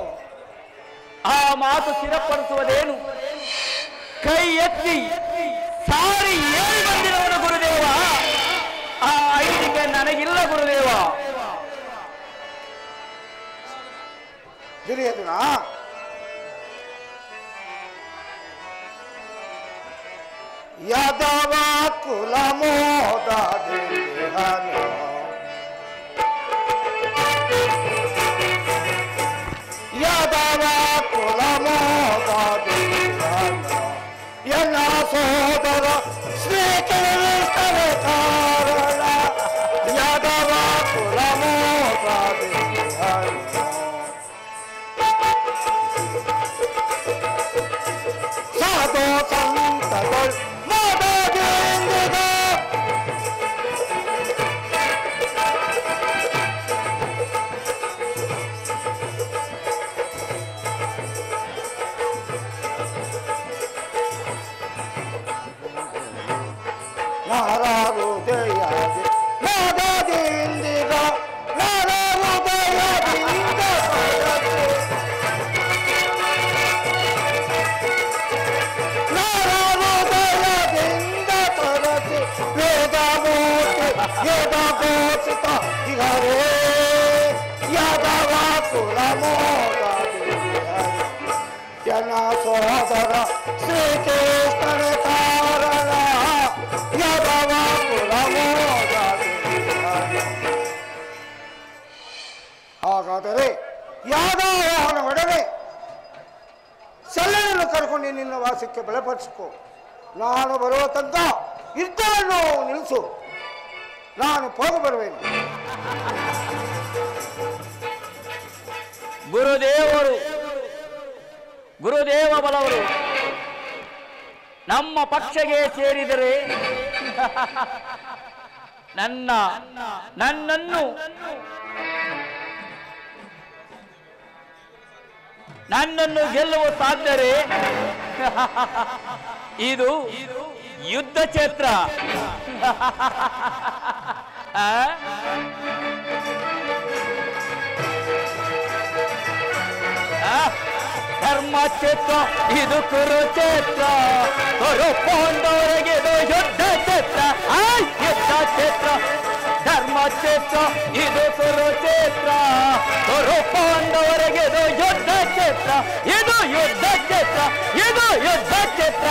ಆ ಮಾತು ಸ್ಥಿರಪಡಿಸುವುದೇನು? ಕೈ ಎತ್ತಿ ಸಾರಿ ಏರಿ ಬಂದಿರುವನು ಗುರುದೇವ. ಆ ಐದಿಗೆ ನನಗಿಲ್ಲ ಗುರುದೇವ. ದುರ್ಯೋಧನ, ಯಾದವ ಕುಲ ಮೋದನು ಯಾದವ ಕುಲ ಮೋದನು ಎಲ್ಲ ಸೋದರ ಶ್ರೀಕೃಷ್ಣನ ಕಾರಣ ಯಾದವ ಕುಲ ಮೋದನು ಸಾಧು ಸಂತಗಳು ಮೋದದಿಂದ ನಾರಾರುದಯಾದಿ ಮೋದದಿಂದಿದ ನಾರಾರುದಯದಿಂದ ನಾರಾರುದಯದಿಂದ ತರತಿ ವೇದಮೂರ್ತಿ ಯದಘೋಷಿತ ಇಹರೇ ಯಾದವ ಕುಲ ಮೋದದಿಂದ ಜನ ಸೋದರ ಶ್ರೀಕೃಷ್ಣನ ಕಾರಣ ಯಾದವ ಕುಲ ಮೋದದಿಂದ. ಹಾಗಾದರೆ ಯಾದವನ ಒಡನೆ ಸಲ್ಲನನ್ನು ಕರ್ಕೊಂಡು ನಿನ್ನ ವಾಸಕ್ಕೆ ಬಲಪಡಿಸಿಕೊ. ನಾನು ಬರುವ ತನಕ ಯುದ್ಧವನ್ನು ನಿಲ್ಲಿಸು. ನಾನು ಹೋಗಿ ಬರುವೇನು. ಗುರುದೇವ ಬಲವರು ನಮ್ಮ ಪಕ್ಷಗೆ ಸೇರಿದರೆ ನನ್ನನ್ನು ಗೆಲ್ಲುವ ಸಾಧ್ಯತೆ ಇದು ಯುದ್ಧ ಕ್ಷೇತ್ರ. ಧರ್ಮಕ್ಷೇತ್ರ ಇದು ಕುರುಕ್ಷೇತ್ರ, ಪಾಂಡವರಿಗೆ ಇದು ಯುದ್ಧ ಕ್ಷೇತ್ರ. ಯುದ್ಧ ಕ್ಷೇತ್ರ ಧರ್ಮ ಕ್ಷೇತ್ರ ಇದು ಕುರುಕ್ಷೇತ್ರ, ಕುರು ಪಾಂಡವರಿಗೆ ಇದು ಯುದ್ಧ ಕ್ಷೇತ್ರ, ಇದು ಯುದ್ಧ ಕ್ಷೇತ್ರ, ಇದು ಯುದ್ಧ ಕ್ಷೇತ್ರ.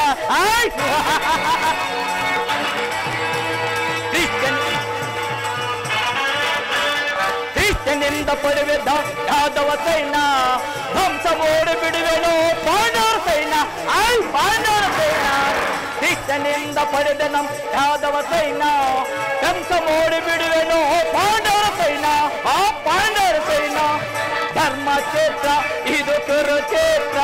ಕ್ರಿಶ್ಚನಿಂದ ಪಡೆದ ಯಾದವ ಸೈನ್ಯ ಧ್ವಂಸ ಓಡಿ ಬಿಡುವೆನು ಪಾಂಡವರ ಸೈನ್ಯ. ಪಾಂಡವರ ಸೈನ್ಯ ಕ್ರಿಶ್ಚನಿಂದ ಪಡೆದ ನಮ್ಮ ಯಾದವ ಸೈನ್ಯ ಧ್ವಂಸ ಓಡಿ ಬಿಡುವೆನು ಪಾಂಡವರ ಸೈನ್ಯ. ಆ ಪಾಂಡವರ ಸೈನ್ಯ ಧರ್ಮಕ್ಷೇತ್ರ ಇದು ಕುರುಕ್ಷೇತ್ರ,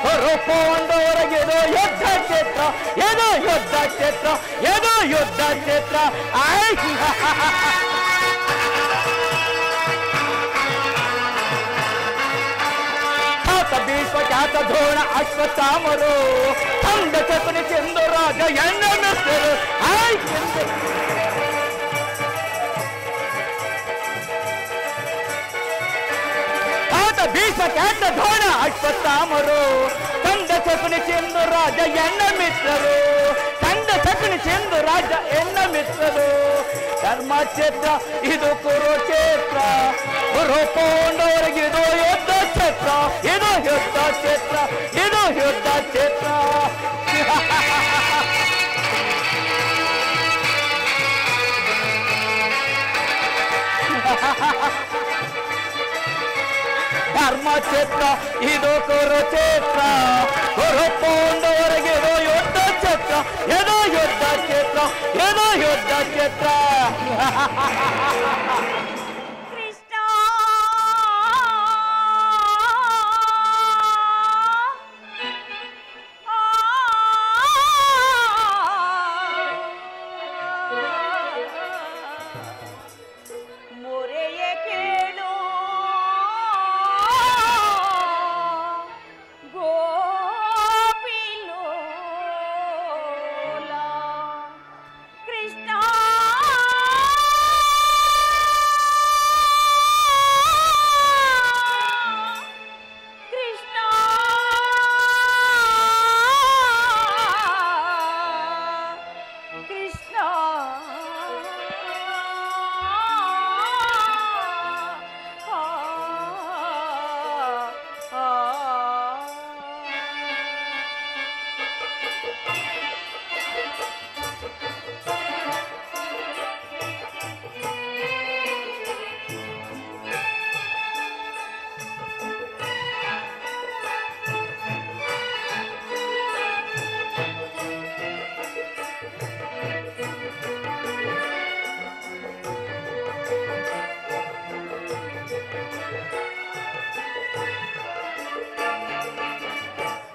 ಕುರು ಪಾಂಡವರಿಗೆ ಇದು ಯುದ್ಧ ಕ್ಷೇತ್ರ, ಇದು ಯುದ್ಧ ಕ್ಷೇತ್ರ, ಇದು ಯುದ್ಧ ಕ್ಷೇತ್ರ. ಭೀಷ್ಮ ಖ್ಯಾತ ದ್ರೋಣ ಅಶ್ವತ್ಥಾಮರು ತಂದ ಚತುನಿ ಚೆಂದು ರಾಜ ಎಣ್ಣ ಮೆತ್ತರು. ಭೀಷ್ಮ ಖ್ಯಾತ ದ್ರೋಣ ಅಶ್ವತ್ಥಾಮರು ತಂದ ಚತುನಿ ಚೆಂದು ರಾಜ ಎಣ್ಣ ಮಿತ್ರರು, ತಂದ ಚತುನಿ ಚೆಂದು ರಾಜ ಎಣ್ಣ ಮಿತ್ರರು. ಧರ್ಮಕ್ಷೇತ್ರ ಇದು ಕುರುಕ್ಷೇತ್ರ, ಕುರು ಪಾಂಡವರಿಗೆ ಇದು ಯುದ್ಧ ಕ್ಷೇತ್ರ, ಇದು ಯುದ್ಧ ಕ್ಷೇತ್ರ, ಇದು ಯುದ್ಧ ಕ್ಷೇತ್ರ. ಧರ್ಮಕ್ಷೇತ್ರ ಇದು ಕುರುಕ್ಷೇತ್ರ, ಕುರು ಪಾಂಡವರಿಗೆ ಇದು ಯುದ್ಧ ಕ್ಷೇತ್ರ, ಇದು ಯುದ್ಧ ಕ್ಷೇತ್ರ, ಇದು ಯುದ್ಧ ಕ್ಷೇತ್ರ. ಕೃಷ್ಣ ಮೊರೆಯ ಕೇಳು ಗೋಪಿಲೋಲ. ಕೃಷ್ಣ ಕೃಷ್ಣ ಕೃಷ್ಣ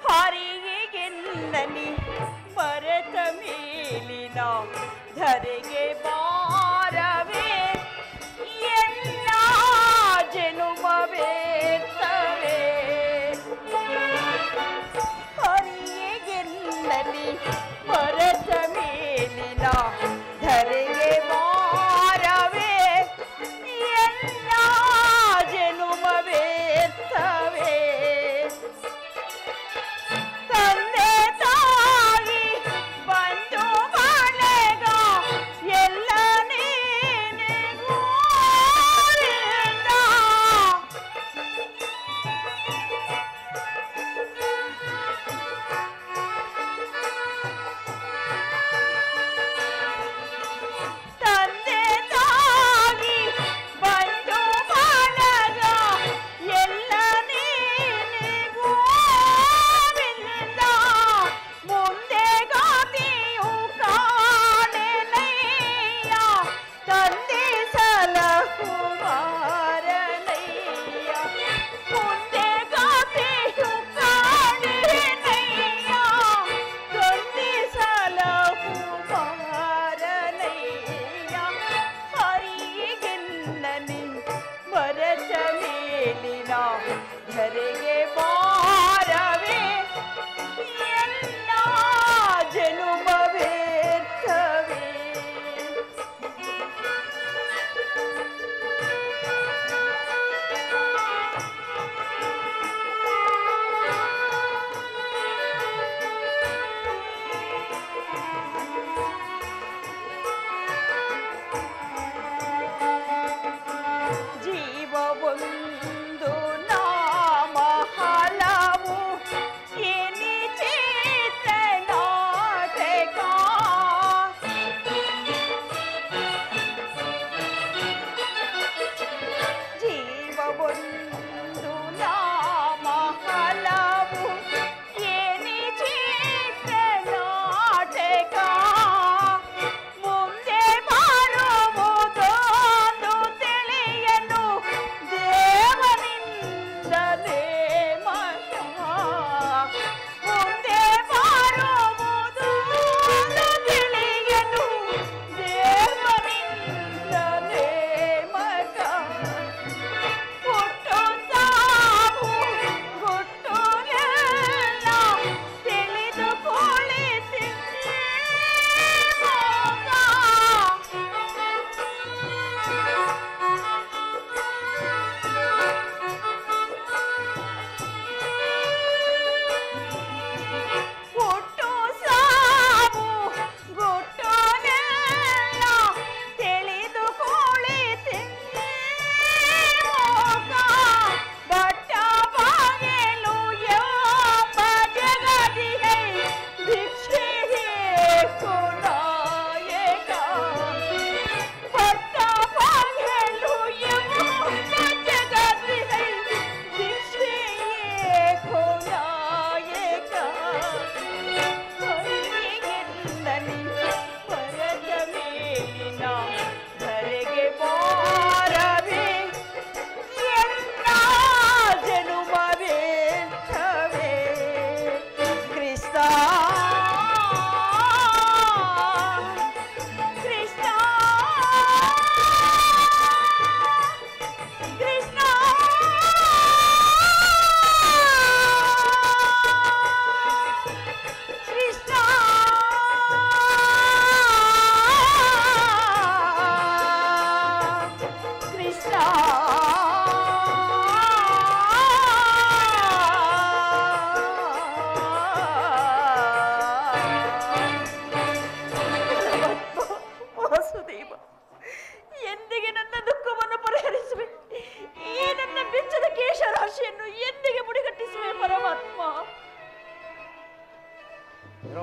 ಹರಿಗೆನ್ನನಿ ಮರೆತ ಮೇಲಿನ ಧರೆಗೆ ಬಾರವೇ ಎಲ್ಲ ಜನುಮವೇತ್ತವೆ. ಹರಿಗೆನ್ನನಿ ಮರೆತ ಮೇಲಿನ ಧರೆಗೆ ಬಾರವೇ ಎಲ್ಲ ಜನುಮವೇತ್ತವೆ. ತಂದೆ ತಾಯಿ ಬಂಧು ಬಳಗ ಎಲ್ಲ ನೀನೆ ಗೋವಿಂದ.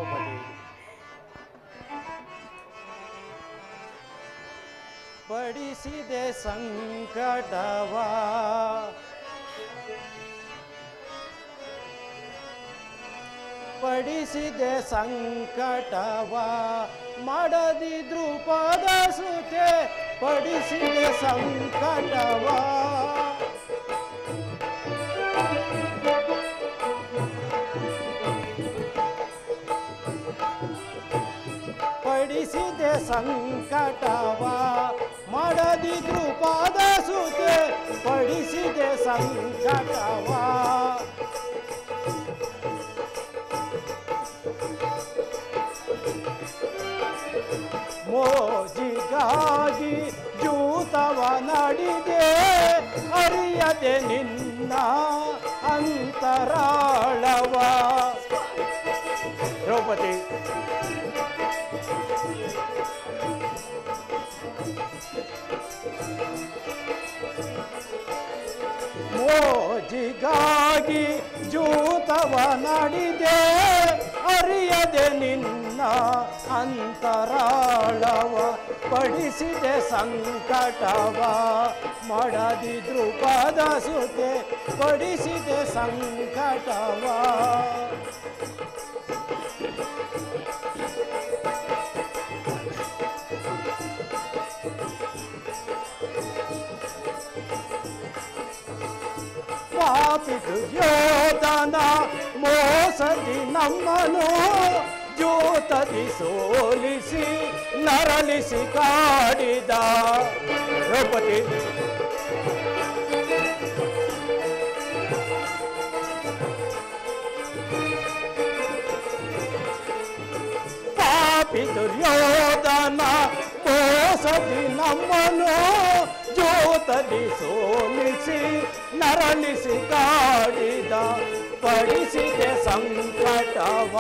ದ್ರೌಪದಿ. ಪಡಿಸಿದೆ ಸಂಕಟವ ಪಡಿಸಿದೆ ಸಂಕಟವ ಮಾಡದಿ ದ್ರುಪದ ಸುತೆ ಪಡಿಸಿದೆ ಸಂಕಟವ ಪಡಿಸಿದೆ ಸಂಕಟವ ಮಾಡದಿ ದ್ರುಪದ ಸುತೆ ಪಡಿಸಿದೆ ಸಂಕಟವ ಮೋಜಿಗಾಗಿ ಜೂತವ ನಡಿದೆ ಅರಿಯದೆ ನಿನ್ನ ಅಂತರಾಳವ. ದ್ರೌಪದಿ ಮೋಜಿಗಾಗಿ ಜೂತವ ನಡಿದೆ ಅರಿಯದೆ ನಿನ್ನ ಅಂತರಾಳವ ಪಡಿಸಿದೆ ಸಂಕಟವ ಮಾಡದಿ ದ್ರುಪದ ಸುತೆ ಪಡಿಸಿದೆ ಸಂಕಟವ. ಪಾಪಿ ದುರ್ಯೋಧನ ಮೋಸದಿ ನಮ್ಮನು ಜೂತದಿ ಸೋಲಿಸಿ ನರಳಿಸಿ ಕಾಡಿದ. ದ್ರೌಪದಿ ಪಾಪಿ ದುರ್ಯೋಧನ ಮೋಸದಿ ನಮ್ಮನು ಜೂತದಿ ಸೋಲಿಸಿ ನರಳಿಸಿ ಕಾಡಿದ. ಪಡಿಸಿದೆ ಸಂಕಟವ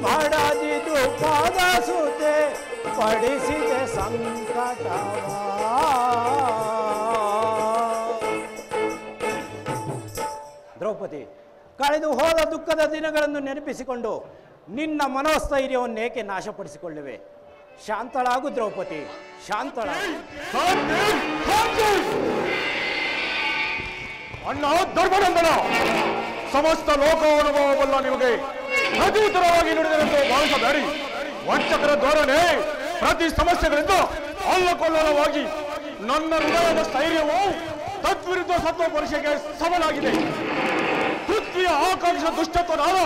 ಮಾಡದಿ ದ್ರುಪದ ಸುತೆ ಪಡಿಸಿದೆ ಸಂಕಟವ. ದ್ರೌಪದಿ ಕಳೆದು ಹೋದ ದುಃಖದ ದಿನಗಳನ್ನು ನೆನಪಿಸಿಕೊಂಡು ನಿನ್ನ ಮನೋಸ್ಥೈರ್ಯವನ್ನೇಕೆ ನಾಶಪಡಿಸಿಕೊಳ್ಳುವೆ? ಶಾಂತಳಾಗು ದ್ರೌಪದಿ, ಶಾಂತಳಾಗು. ಅಣ್ಣ ಧರ್ಮನಂದನ, ಸಮಸ್ತ ಲೋಕಾನುಭವವಲ್ಲ ನಿಮಗೆ ಪ್ರತ್ಯುತ್ತರವಾಗಿ ನುಡಿದರೆಂದು ಭಾವಿಸಬೇಡಿ. ವಂಚಕರ ಧೋರಣೆ ಪ್ರತಿ ಸಮಸ್ಯೆಗಳಿಂದ ಅಲ್ಲಕೊಲ್ಲವಾಗಿ ನನ್ನ ಹೃದಯದ ಸ್ಥೈರ್ಯವು ತದ್ವಿರುದ್ಧ ಸತ್ವ ಪರೀಕ್ಷೆಗೆ ಸಮನಾಗಿದೆ. ಪೃಥ್ವಿಯ ಆಕಾಂಕ್ಷ ದುಷ್ಟತ್ವನಾದ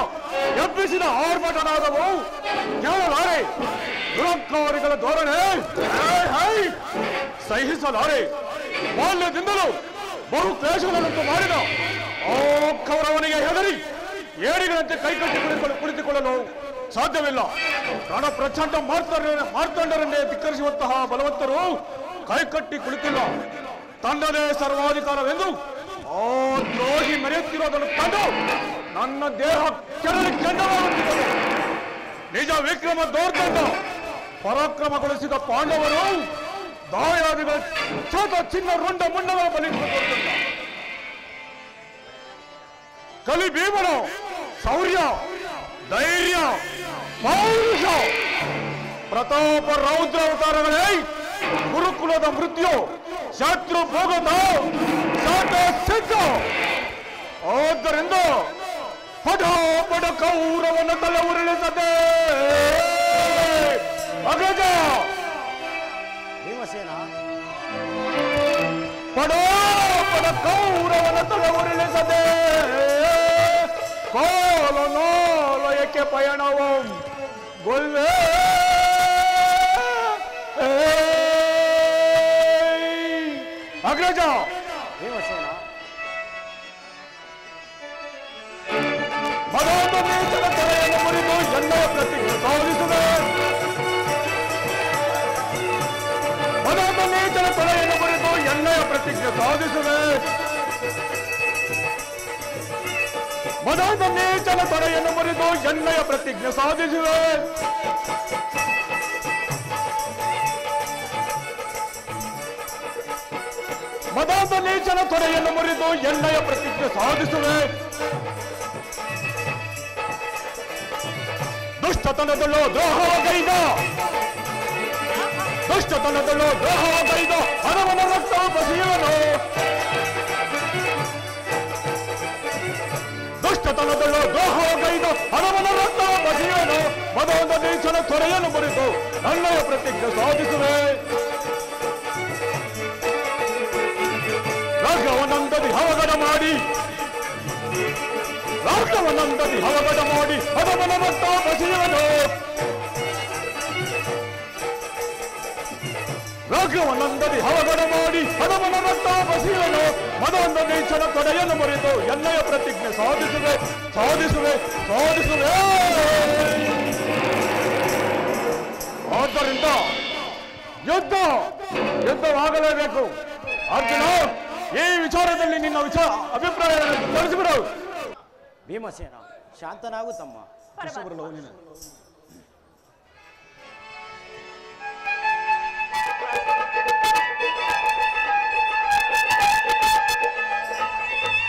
ಎಬ್ಬಿಸಿದ ಆರ್ಭಟನಾದವು ಕೇಳಲಾರೆ. ದುರಹಂಕಾರಿಗಳ ಧೋರಣೆ ಸಹಿಸಲಾರೆ. ಬಾಲ್ಯದಿಂದಲೂ ಬಹು ಕ್ಲೇಶಗಳನ್ನುಂಟು ಮಾಡಿದ ಆ ಕೌರವನಿಗೆ ಹೆದರಿ ಏಡಿಗಳಂತೆ ಕೈಕಟ್ಟಿ ಕುಳಿತುಕೊಳ್ಳಲು ಸಾಧ್ಯವಿಲ್ಲ. ರಣ ಪ್ರಚಂಡ ಮಾರ್ತಾಂಡರನ್ನೇ ಧಿಕ್ಕರಿಸುವಂತಹ ಬಲವಂತರು ಕೈಕಟ್ಟಿ ಕುಳಿತಿಲ್ಲ. ತನ್ನದೇ ಸರ್ವಾಧಿಕಾರವೆಂದು ಆ ದ್ರೋಹಿ ಮೆರೆಯುತ್ತಿರೋದನ್ನು ಕಂಡು ನನ್ನ ದೇಹ ಕೆಂಡವಾಗುತ್ತಿದೆ. ನಿಜ ವಿಕ್ರಮ ದೌರ್ದಂಡ ಪರಾಕ್ರಮಗೊಳಿಸಿದ ಪಾಂಡವರು ದಾಯಾದಿಗಳ ಛಾತ ಚಿನ್ನ ರುಂಡ ಮುಂಡಗಳ ಬಲಿಸಿಕೊಂಡಿಲ್ಲ. ಕಲಿ ಭೀಮನ ಶೌರ್ಯ, ಧೈರ್ಯ, ಪೌರುಷ, ಪ್ರತಾಪ ರೌದ್ರ ಅವತಾರಗಳೇ ಗುರುಕುಲದ ಮೃತ್ಯು, ಶತ್ರು ಭೋಗದ ಶಾಟ ಸಿದ್ಧ. ಆದ್ದರಿಂದ ಪಡ ಕೌರವನ ತಲೆ ಉರುಳಿಸದೆ ಅಗ್ರಜ ಭೀಮಸೇನ ಪಡ ಕೌರವನ ತಲೆ ಉರುಳಿಸದೆ ಕೋಲನೋಲಯಕ್ಕೆ ಪಯಣವು ಗೊಲ್ವೇ. ಅಗ್ರಜ ಭೀಮಸೇನ ಮದೊಂದು ನೀಚನ ತಲೆಯನ್ನು ಮುರಿದು ಎಣ್ಣೆಯ ಪ್ರತಿಜ್ಞೆ ಸಾಧಿಸುವೆ. ಮದೊಂದು ನೀಚನ ತಲೆಯನ್ನು ಮುರಿದು ಎಣ್ಣೆಯ ಪ್ರತಿಜ್ಞೆ ಸಾಧಿಸುವೆ. ಮದೊಂದು ನೀಚನ ತಲೆಯನ್ನು ಮುರಿದು ಎಣ್ಣೆಯ ಪ್ರತಿಜ್ಞೆ ಸಾಧಿಸುವೆ. ಮದೊಂದು ನೀಚನ ತೊಡೆಯನ್ನು ಮುರಿದು ಎಣ್ಣೆಯ ಪ್ರತಿಜ್ಞೆ ಸಾಧಿಸುವೆ. ದುಷ್ಟತನದಲ್ಲೂ ದ್ರೋಹವಗೈದ ಹಣವನ ರಕ್ತ ಬಸಿಯುವನು ದುಷ್ಟತನದಲ್ಲೂ ದ್ರೋಹವಗೈದ ಹಣವನ ರಕ್ತ ಬಸಿಯುವನು ಮದೊಂದ ನೀಚನ ತೊರೆಯನ್ನು ಮುರಿದು ನನ್ನಯ ಪ್ರತಿಜ್ಞೆ ಸಾಧಿಸುವೆ ರಾಘವನಂದದಿ ಹವಗಡ ಮಾಡಿ ಹಣವನ ರಕ್ತ ಬಸಿಯುವನು ರಾಘವನಂದದಿ ಹವಗಡ ಮಾಡಿ ಹಣವನ ರಕ್ತ ಬಸಿಯುವನು ಮದೊಂದ ನೀಚನ ತೊಡೆಯನ್ನು ಮುರಿದು ಎನ್ನಯ ಪ್ರತಿಜ್ಞೆ ಸಾಧಿಸುವೆ ಆದ್ದರಿಂದ ಯುದ್ಧವಾಗಲೇಬೇಕು. ಅರ್ಜುನ, ಈ ವಿಚಾರದಲ್ಲಿ ನಿನ್ನ ಅಭಿಪ್ರಾಯ ತಿಳಿಸಿಬಿಡು. ಭೀಮಸೇನ, ಶಾಂತನಾಗು ತಮ್ಮ.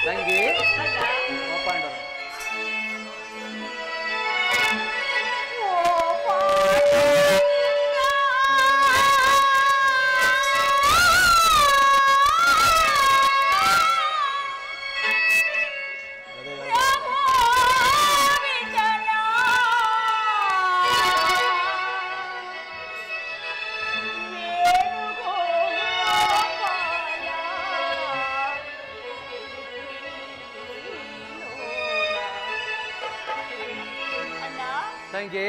ತಂಗಿ ತಂಗಿ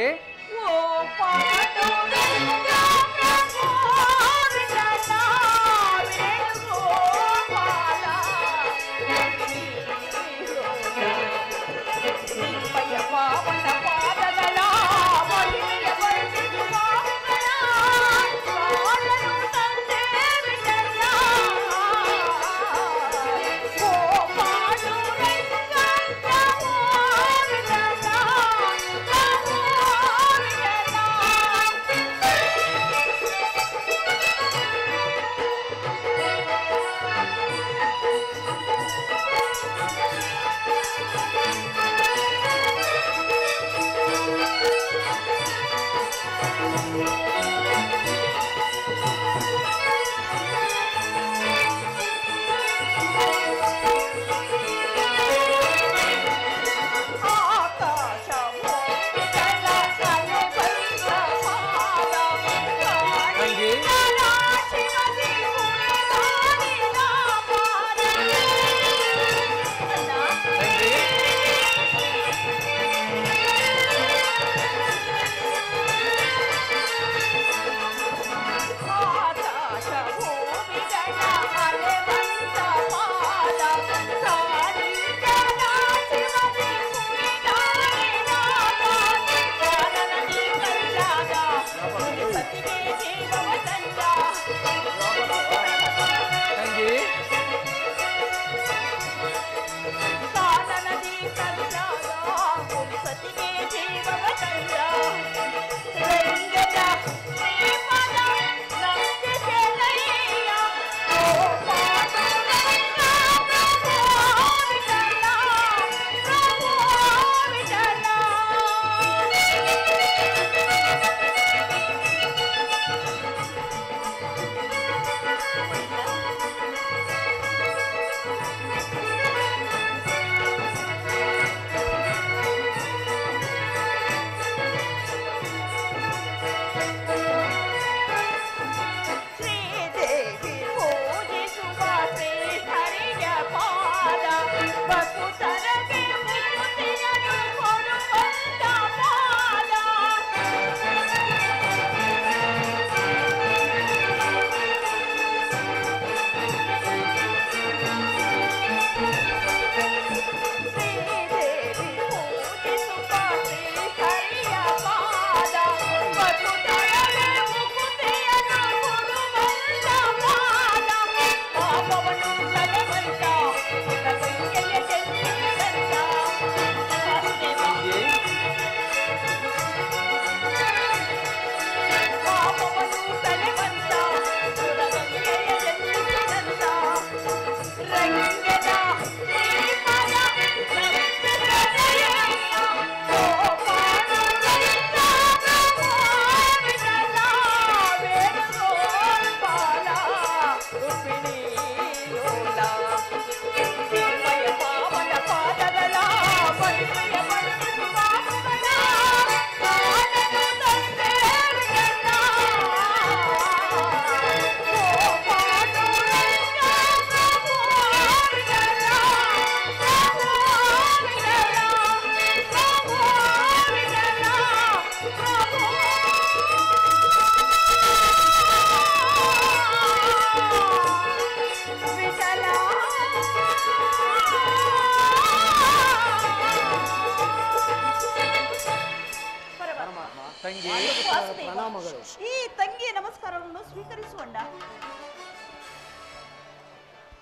ತಂಗಿ ವಾಸುದೇವ, ಪ್ರಣಾಮಗಳು. ಈ ತಂಗಿಯ ನಮಸ್ಕಾರವನ್ನು ಸ್ವೀಕರಿಸುವಂಡ.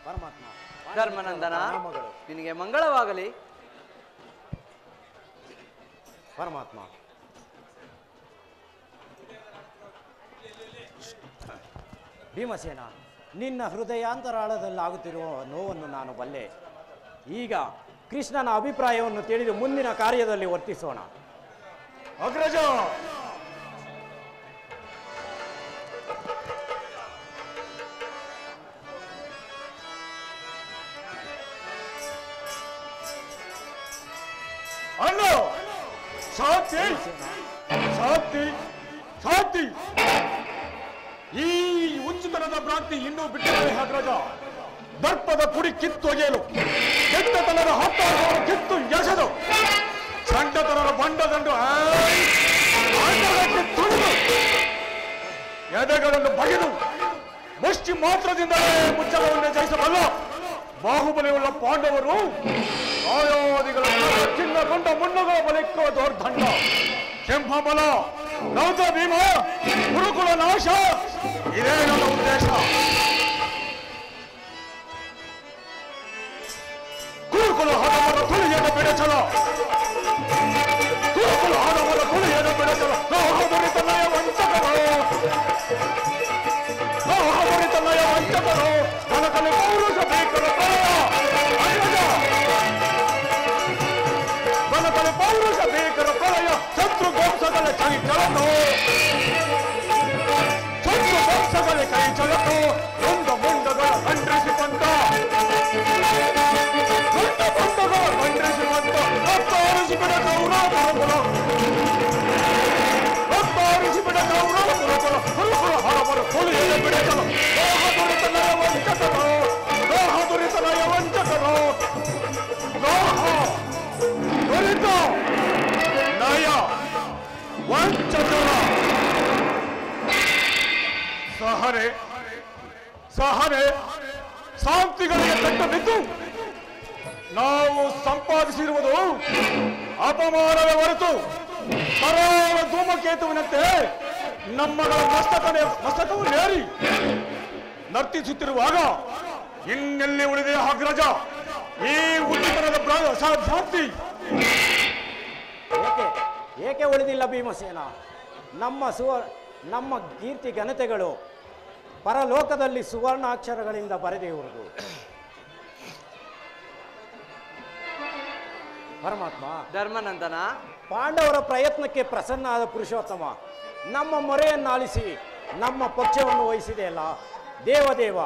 ಪರಮಾತ್ಮ ಧರ್ಮನಂದನ, ಪ್ರಣಾಮಗಳು. ನಿನಗೆ ಮಂಗಳವಾಗಲಿ. ಪರಮಾತ್ಮ ಭೀಮಸೇನ, ನಿನ್ನ ಹೃದಯಾಂತರಾಳದಲ್ಲಾಗುತ್ತಿರುವ ನೋವನ್ನು ನಾನು ಬಲ್ಲೆ. ಈಗ ಕೃಷ್ಣನ ಅಭಿಪ್ರಾಯವನ್ನು ತಿಳಿದು ಮುಂದಿನ ಕಾರ್ಯದಲ್ಲಿ ವರ್ತಿಸೋಣ. ಅಗ್ರಜ, ಅಣ್ಣ, ಶಾಂತಿ ಶಾಂತಿ ಶಾಂತಿ. ಈ ಉಚಿತನದ ಭ್ರಾಂತಿ ಇನ್ನೂ ಬಿಟ್ಟಿದೆ ಅಗ್ರಜ. ದರ್ಪದ ಕುಡಿ ಕಿತ್ತೊಗೆಯಲು, ಕೆಟ್ಟತನದ ಹತ್ತಾರವನ್ನು ಕಿತ್ತು ಎಸೆದು, ಚಂಡತನದ ಬಂಡದಂಡು ಆಟಕ್ಕೆ ತುಳಿದು, ಎದೆಗಳನ್ನು ಬಗೆದು ಮುಷ್ಟಿ ಮಾತ್ರದಿಂದಲೇ ಮುಚ್ಚಳವನ್ನು ಜಯಿಸಬಲ್ಲ ಬಾಹುಬಲಿಯುಳ್ಳ ಪಾಂಡವರು ಆಯೋಧಿಗಳ ಚಿನ್ನಗೊಂಡ ಮುಣ್ಣುಗಳ ಬಲಿಕ್ಕುವ ದೌರ್ದಂಡ. ಕೆಂಪಮಲ, ನೌತ ಭೀಮ, ಗುರುಕುಲ ನಾಶ, ಇದೇ ನನ್ನ ಉದ್ದೇಶ. ಗುರುಕುಲ ಹಣವರ ತುಳಿಯದ ಬೆಳೆಚಲ, ಗುರುಕುಲ ಹಣವರ ತುಳಿಯದ ಬೆಳೆಚಲ. ಲೋಹದೊರಿತ ನಯ ವಂಚಕರು, ಲೋಹದೊರಿತ ನಯ ವಂಚಕರು, ಕನಕಲೆ ಪೌರುಷ ಬೇಕರ ಪ್ರಳಯ. ಕನಕಲೆ ಪೌರುಷ ಬೇಕರ ಪ್ರಳಯ. ಶತ್ರು ವಂಶಗಳ ಕೈ ಚಲತು, ಶತ್ರು ವಂಶಗಳ ಕೈ ಚಲತು. ಮುಂಡ ಮುಂಡಗಳ ಖಂಡಿಸಿ ಬಂದ, ಮುಂಡ ಮುಂಡಗಳ ಖಂಡಿಸಿ ಬಂದ. ಹತ್ತಾರಿಸಿ ಬಿಡ ಗೌರವ ಗುರುಕುಲ, ಹತ್ತಾರಿಸಿ ಬಿಡ ಗೌರವ ಗುರುಕುಲ. ಗುರುಕುಲ ಹರವರ ತುಳಿಯದ ಬಿಡಚಲ. ಲೋಹ ದುರಿತ ನಯ ವಂಚಕರು, ಲೋಹ ದುರಿತ ನಯ ವಂಚಕರು. ಲೋಹ ದುರಿತ ನಯ ವಂಚಕರ ಸಹನೆ ಸಹನೆ ಶಾಂತಿಗಳಿಗೆ ತಟ್ಟ ಬಿದ್ದು ನಾವು ಸಂಪಾದಿಸಿರುವುದು ಅಪಮಾನವೇ ಹೊರತು ಕರಾಳ ಧೂಮಕೇತುವಿನಂತೆ ನಮ್ಮಗಳ ಮಸ್ತಕವು ನೇರಿ ನರ್ತಿಸುತ್ತಿರುವಾಗ ಇನ್ನೆಲ್ಲಿ ಉಳಿದೆ ಅಗ್ರಜ ಈ ಉಚಿತನದ ಭ್ರಾಂತಿ? ಏಕೆ ಉಳಿದಿಲ್ಲ ಭೀಮಸೇನ? ನಮ್ಮ ಕೀರ್ತಿ ಘನತೆಗಳು ಪರಲೋಕದಲ್ಲಿ ಸುವರ್ಣಾಕ್ಷರಗಳಿಂದ ಬರೆದಿರುವುದು. ಪರಮಾತ್ಮ, ಧರ್ಮನಂದನ, ಪಾಂಡವರ ಪ್ರಯತ್ನಕ್ಕೆ ಪ್ರಸನ್ನ ಆದ ಪುರುಷೋತ್ತಮ ನಮ್ಮ ಮೊರೆಯನ್ನಾಲಿಸಿ ನಮ್ಮ ಪಕ್ಷವನ್ನು ವಹಿಸಿದೆಯಲ್ಲ. ದೇವದೇವ,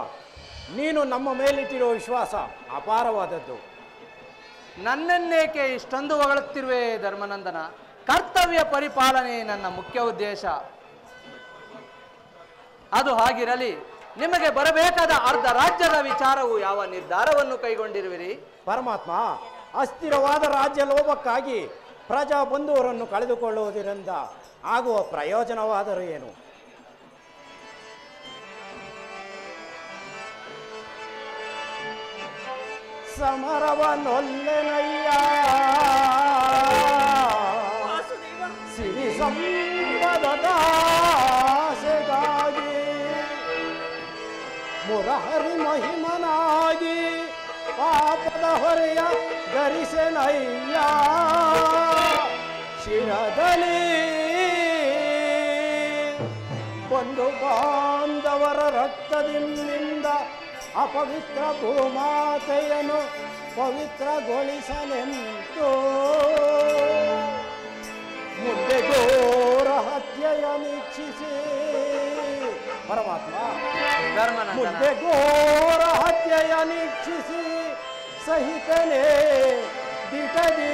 ನೀನು ನಮ್ಮ ಮೇಲಿಟ್ಟಿರುವ ವಿಶ್ವಾಸ ಅಪಾರವಾದದ್ದು. ನನ್ನನ್ನೇಕೆ ಇಷ್ಟೊಂದು ಹೊಗಳುತ್ತಿರುವೆ ಧರ್ಮನಂದನ? ಕರ್ತವ್ಯ ಪರಿಪಾಲನೆ ನನ್ನ ಮುಖ್ಯ ಉದ್ದೇಶ. ಅದು ಹಾಗಿರಲಿ, ನಿಮಗೆ ಬರಬೇಕಾದ ಅರ್ಧ ರಾಜ್ಯದ ವಿಚಾರವು ಯಾವ ನಿರ್ಧಾರವನ್ನು ಕೈಗೊಂಡಿರುವಿರಿ? ಪರಮಾತ್ಮ, ಅಸ್ಥಿರವಾದ ರಾಜ್ಯ ಲೋಭಕ್ಕಾಗಿ ಪ್ರಜಾ ಬಂಧುವರನ್ನು ಕಳೆದುಕೊಳ್ಳುವುದರಿಂದ ಆಗುವ ಪ್ರಯೋಜನವಾದರೂ ಏನು? ಸಮರವನೊಲ್ಲೆನಯ್ಯ ಸಿರಿ ಸಂಪದದ ಆಸೆಗಾಗಿ ಮುರಹರಿ ಮಹಿಮನಾಗಿ ಪಾಪದ ಹೊರೆಯ ಧರಿಸೆನಯ್ಯ ಶಿರದಲ್ಲಿ ಬಂಧು ಬಾಂಧವರ ರಕ್ತದಿಂದ ಅಪವಿತ್ರ ಭೂಮಾತೆಯನ್ನು ಪವಿತ್ರಗೊಳಿಸಲೆಂತು ಮುಂದೆ ಘೋರ ಹತ್ಯೆಯ ನಿರೀಕ್ಷಿಸಿ ಪರಮಾತ್ಮ ಮುಂದೆ ಘೋರ ಹತ್ಯೆಯ ನಿರೀಕ್ಷಿಸಿ ಸಹಿತನೇ ದಿಟದಿ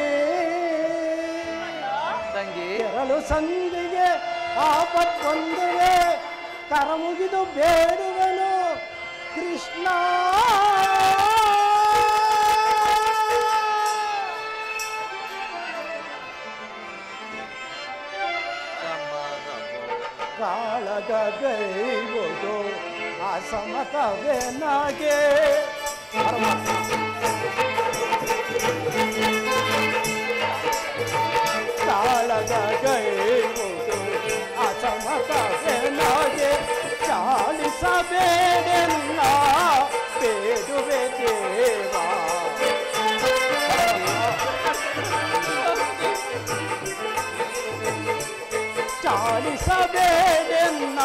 ಕೆರಳು ಸಂಧಿಗೆ ಆಪತ್ತೊಂದಿಗೆ ಕರಮುಗಿದು ಬೇಡುವನು ಕೃಷ್ಣ. ಕಾಳಗ ಗೈವುದು ಅಸಮತವೇ ನಾಗೆ ಕಾಳಗ ಗೈವುದು ಚಾಲಿಸಬೇಡೆನ್ನ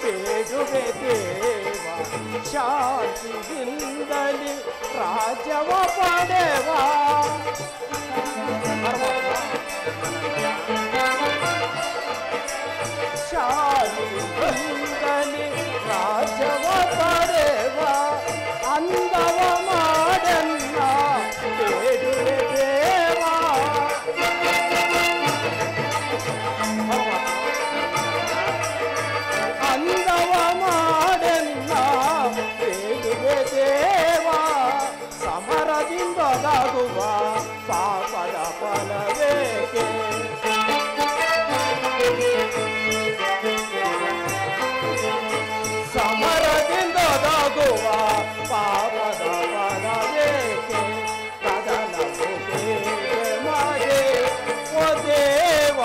ಬೇಡುವೆ ದೇವ ಶಾಂತಿಯಿಂದಲೇ ರಾಜ್ಯವ ಪಡೆವ ಶಾಂತಿಯಿಂದಲೇ ರಾಜ್ಯವ ಪಡೆವ ಅಂದವ ಮಾಡನ್ನ ಬೇಡುವೆ ದೇವ ಅಂದವ ಮಾಡನ್ನ ಬೇಡುವೆ ದೇವ ಸಮರದಿಂದೊದಗುವ ಪಾಪದ ಫಲವೇಕೆ ಸಮರದಿಂದೊದಗುವ ಪಾಪದ ಫಲವೇಕೆ ಕದನವು ಬೇಗೆ ಮಗೆ ಓ ದೇವ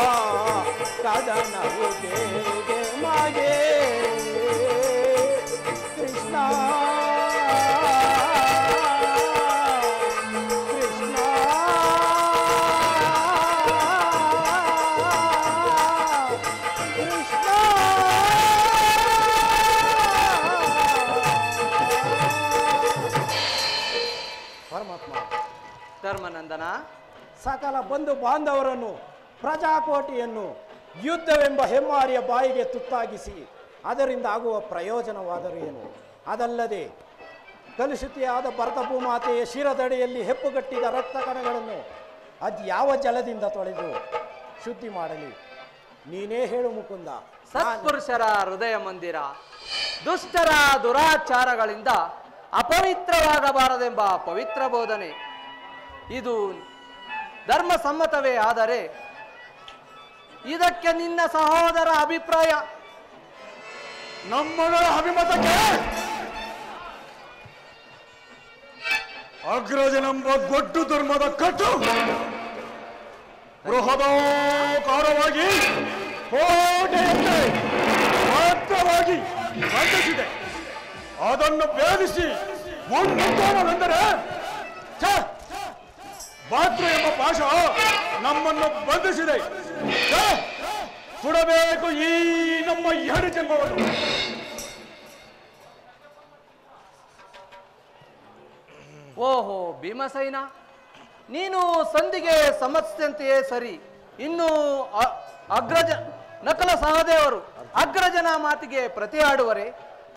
ಕದನವು ಬೇಗೆ ಮಗೆ ಕೃಷ್ಣ ಕೃಷ್ಣ ಕೃಷ್ಣ ಪರಮಾತ್ಮ ಧರ್ಮನಂದನ, ಸಕಲ ಬಂಧು ಬಾಂಧವರನ್ನು ಪ್ರಜಾಕೋಟಿಯನ್ನು ಯುದ್ಧವೆಂಬ ಹೆಮ್ಮಾರಿಯ ಬಾಯಿಗೆ ತುತ್ತಾಗಿಸಿ ಅದರಿಂದ ಆಗುವ ಪ್ರಯೋಜನವಾದರೂ ಏನು? ಅದಲ್ಲದೆ ಕಲುಷಿತೆಯಾದ ಭರತ ಭೂಮಾತೆಯ ಶಿರದಡಿಯಲ್ಲಿ ಹೆಪ್ಪುಗಟ್ಟಿದ ರಕ್ತ ಕಣಗಳನ್ನು ಅದ್ಯಾವ ಜಲದಿಂದ ತೊಳೆದು ಶುದ್ಧಿ ಮಾಡಲಿ? ನೀನೇ ಹೇಳು ಮುಕುಂದ. ಸತ್ಪುರುಷರ ಹೃದಯ ಮಂದಿರ ದುಷ್ಟರ ದುರಾಚಾರಗಳಿಂದ ಅಪವಿತ್ರವಾಗಬಾರದೆಂಬ ಪವಿತ್ರ ಬೋಧನೆ ಇದು ಧರ್ಮಸಮ್ಮತವೇ. ಆದರೆ ಇದಕ್ಕೆ ನಿನ್ನ ಸಹೋದರ ಅಭಿಪ್ರಾಯ? ನಮ್ಮಗಳ ಅಭಿಮತಕ್ಕೆ ಅಗ್ರಜನೆಂಬ ಗೊಡ್ಡು ಧರ್ಮದ ಕಟ್ಟು ಬೃಹದಾಕಾರವಾಗಿ ಕೋಟೆಯಂತೆ ಮಾತ್ರವಾಗಿ ಬಂಧಿಸಿದೆ. ಅದನ್ನು ಭೇದಿಸಿ ಮುನ್ನುಗ್ಗೋಣವೆಂದರೆ ಮಾತೃ ಎಂಬ ಪಾಶ ನಮ್ಮನ್ನು ಬಂಧಿಸಿದೆ. ಸುಡಬೇಕು ಈ ನಮ್ಮ ಎರಡು ಜನ್ಮವನ್ನು. ಓಹೋ ಭೀಮಸೇನ, ನೀನು ಸಂಧಿಗೆ ಸಮಸ್ಯೆಯಂತೆಯೇ ಸರಿ. ಇನ್ನು ಅಗ್ರಜ ನಕಲ ಸಹದೇವರು ಅಗ್ರಜನ ಮಾತಿಗೆ ಪ್ರತಿಯಾಡುವರೆ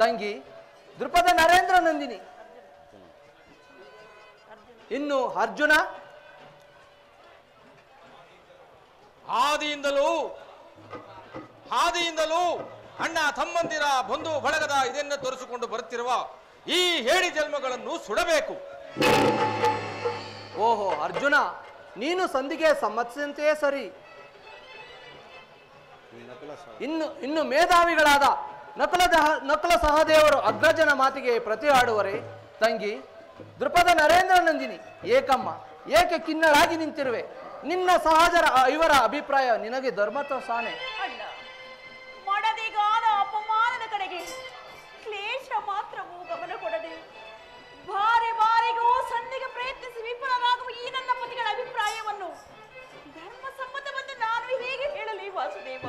ತಂಗಿ ದೃಪದ ನರೇಂದ್ರ ನಂದಿನಿ. ಇನ್ನು ಅರ್ಜುನ ಹಾದಿಯಿಂದಲೂ ಅಣ್ಣ ತಮ್ಮಂದಿರ ಬಂಧು ಬಳಗದ ಇದನ್ನು ತೋರಿಸಿಕೊಂಡು ಬರುತ್ತಿರುವ ಈ ಹೇಡಿ ಜನ್ಮಗಳನ್ನು ಸುಡಬೇಕು. ಓಹೋ ಅರ್ಜುನ, ನೀನು ಸಂಧಿಗೆ ಸಮ್ಮತಿಸಿದಂತೆಯೇ ಸರಿ. ಇನ್ನು ಮೇಧಾವಿಗಳಾದ ನಕಲ ಸಹದೇವರು ಅಗ್ರಜನ ಮಾತಿಗೆ ಪ್ರತಿಯಾಡುವರೆ ತಂಗಿ ದೃಪದ ನರೇಂದ್ರ ನಂದಿನಿ. ಏಕಮ್ಮ, ಏಕೆ ಖಿನ್ನಳಾಗಿ ನಿಂತಿರುವೆ? ನಿನ್ನ ಸಹಜರ ಇವರ ಅಭಿಪ್ರಾಯ ನಿನಗೆ ಧರ್ಮತ್ವ ಸಾನೆ. ಅಣ್ಣ, ಮಾಡದಿಗಾದ ಅಪಮಾನದ ಕಡೆಗೆ ಕ್ಲೇಶ ಮಾತ್ರವೂ ಗಮನ ಕೊಡದೆ ಬಾರಿ ಬಾರಿಗೂ ಸಂಧಿಗೆ ಪ್ರಯತ್ನಿಸಿ ವಿಫಲರಾಗುವ ಈ ನನ್ನ ಪತಿಗಳ ಅಭಿಪ್ರಾಯವನ್ನು ಧರ್ಮ ಸಮ್ಮತವೆಂದು ನಾನು ಹೇಗೆ ಹೇಳಲಿ ವಾಸುದೇವ?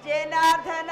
ಜನಾರ್ದನ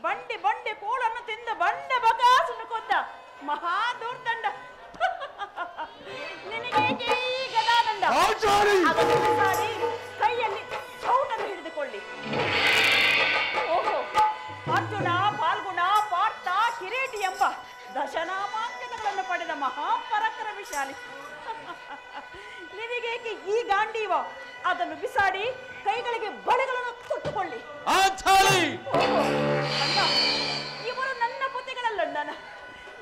ಬಂಡಿ ಬಂಡಿ ಕೂಳನ್ನು ತಿಂದು ಬಂಡ ಬಕಾಸುನ್ನು ಕೊಂದ ಮಹಾ ದೂರ್ದಂಡ. ನಿನಗೆ ಈ ಗದಾದಂಡ ಕೈಯಲ್ಲಿ ಸೌಟನ್ನು ಹಿಡಿದುಕೊಳ್ಳಿ. ಓಹೋ, ಅರ್ಜುನ, ಫಾಲ್ಗುಣ, ಪಾರ್ಥ, ಕಿರೀಟಿ ಎಂಬ ದಶನಾಮಾಂಕಗಳನ್ನು ಪಡೆದ ಮಹಾಪರಾಕ್ರಮಶಾಲಿ. ನಿನಗೇಕೆ ಈ ಗಾಂಡೀವ? ಅದನ್ನು ಬಿಸಾಡಿ ಕೈಗಳಿಗೆ ಬಳೆಗಳನ್ನು ತೊಟ್ಟುಕೊಳ್ಳಿ. ಇವರು ನನ್ನ ಪತಿಗಳಲ್ಲ,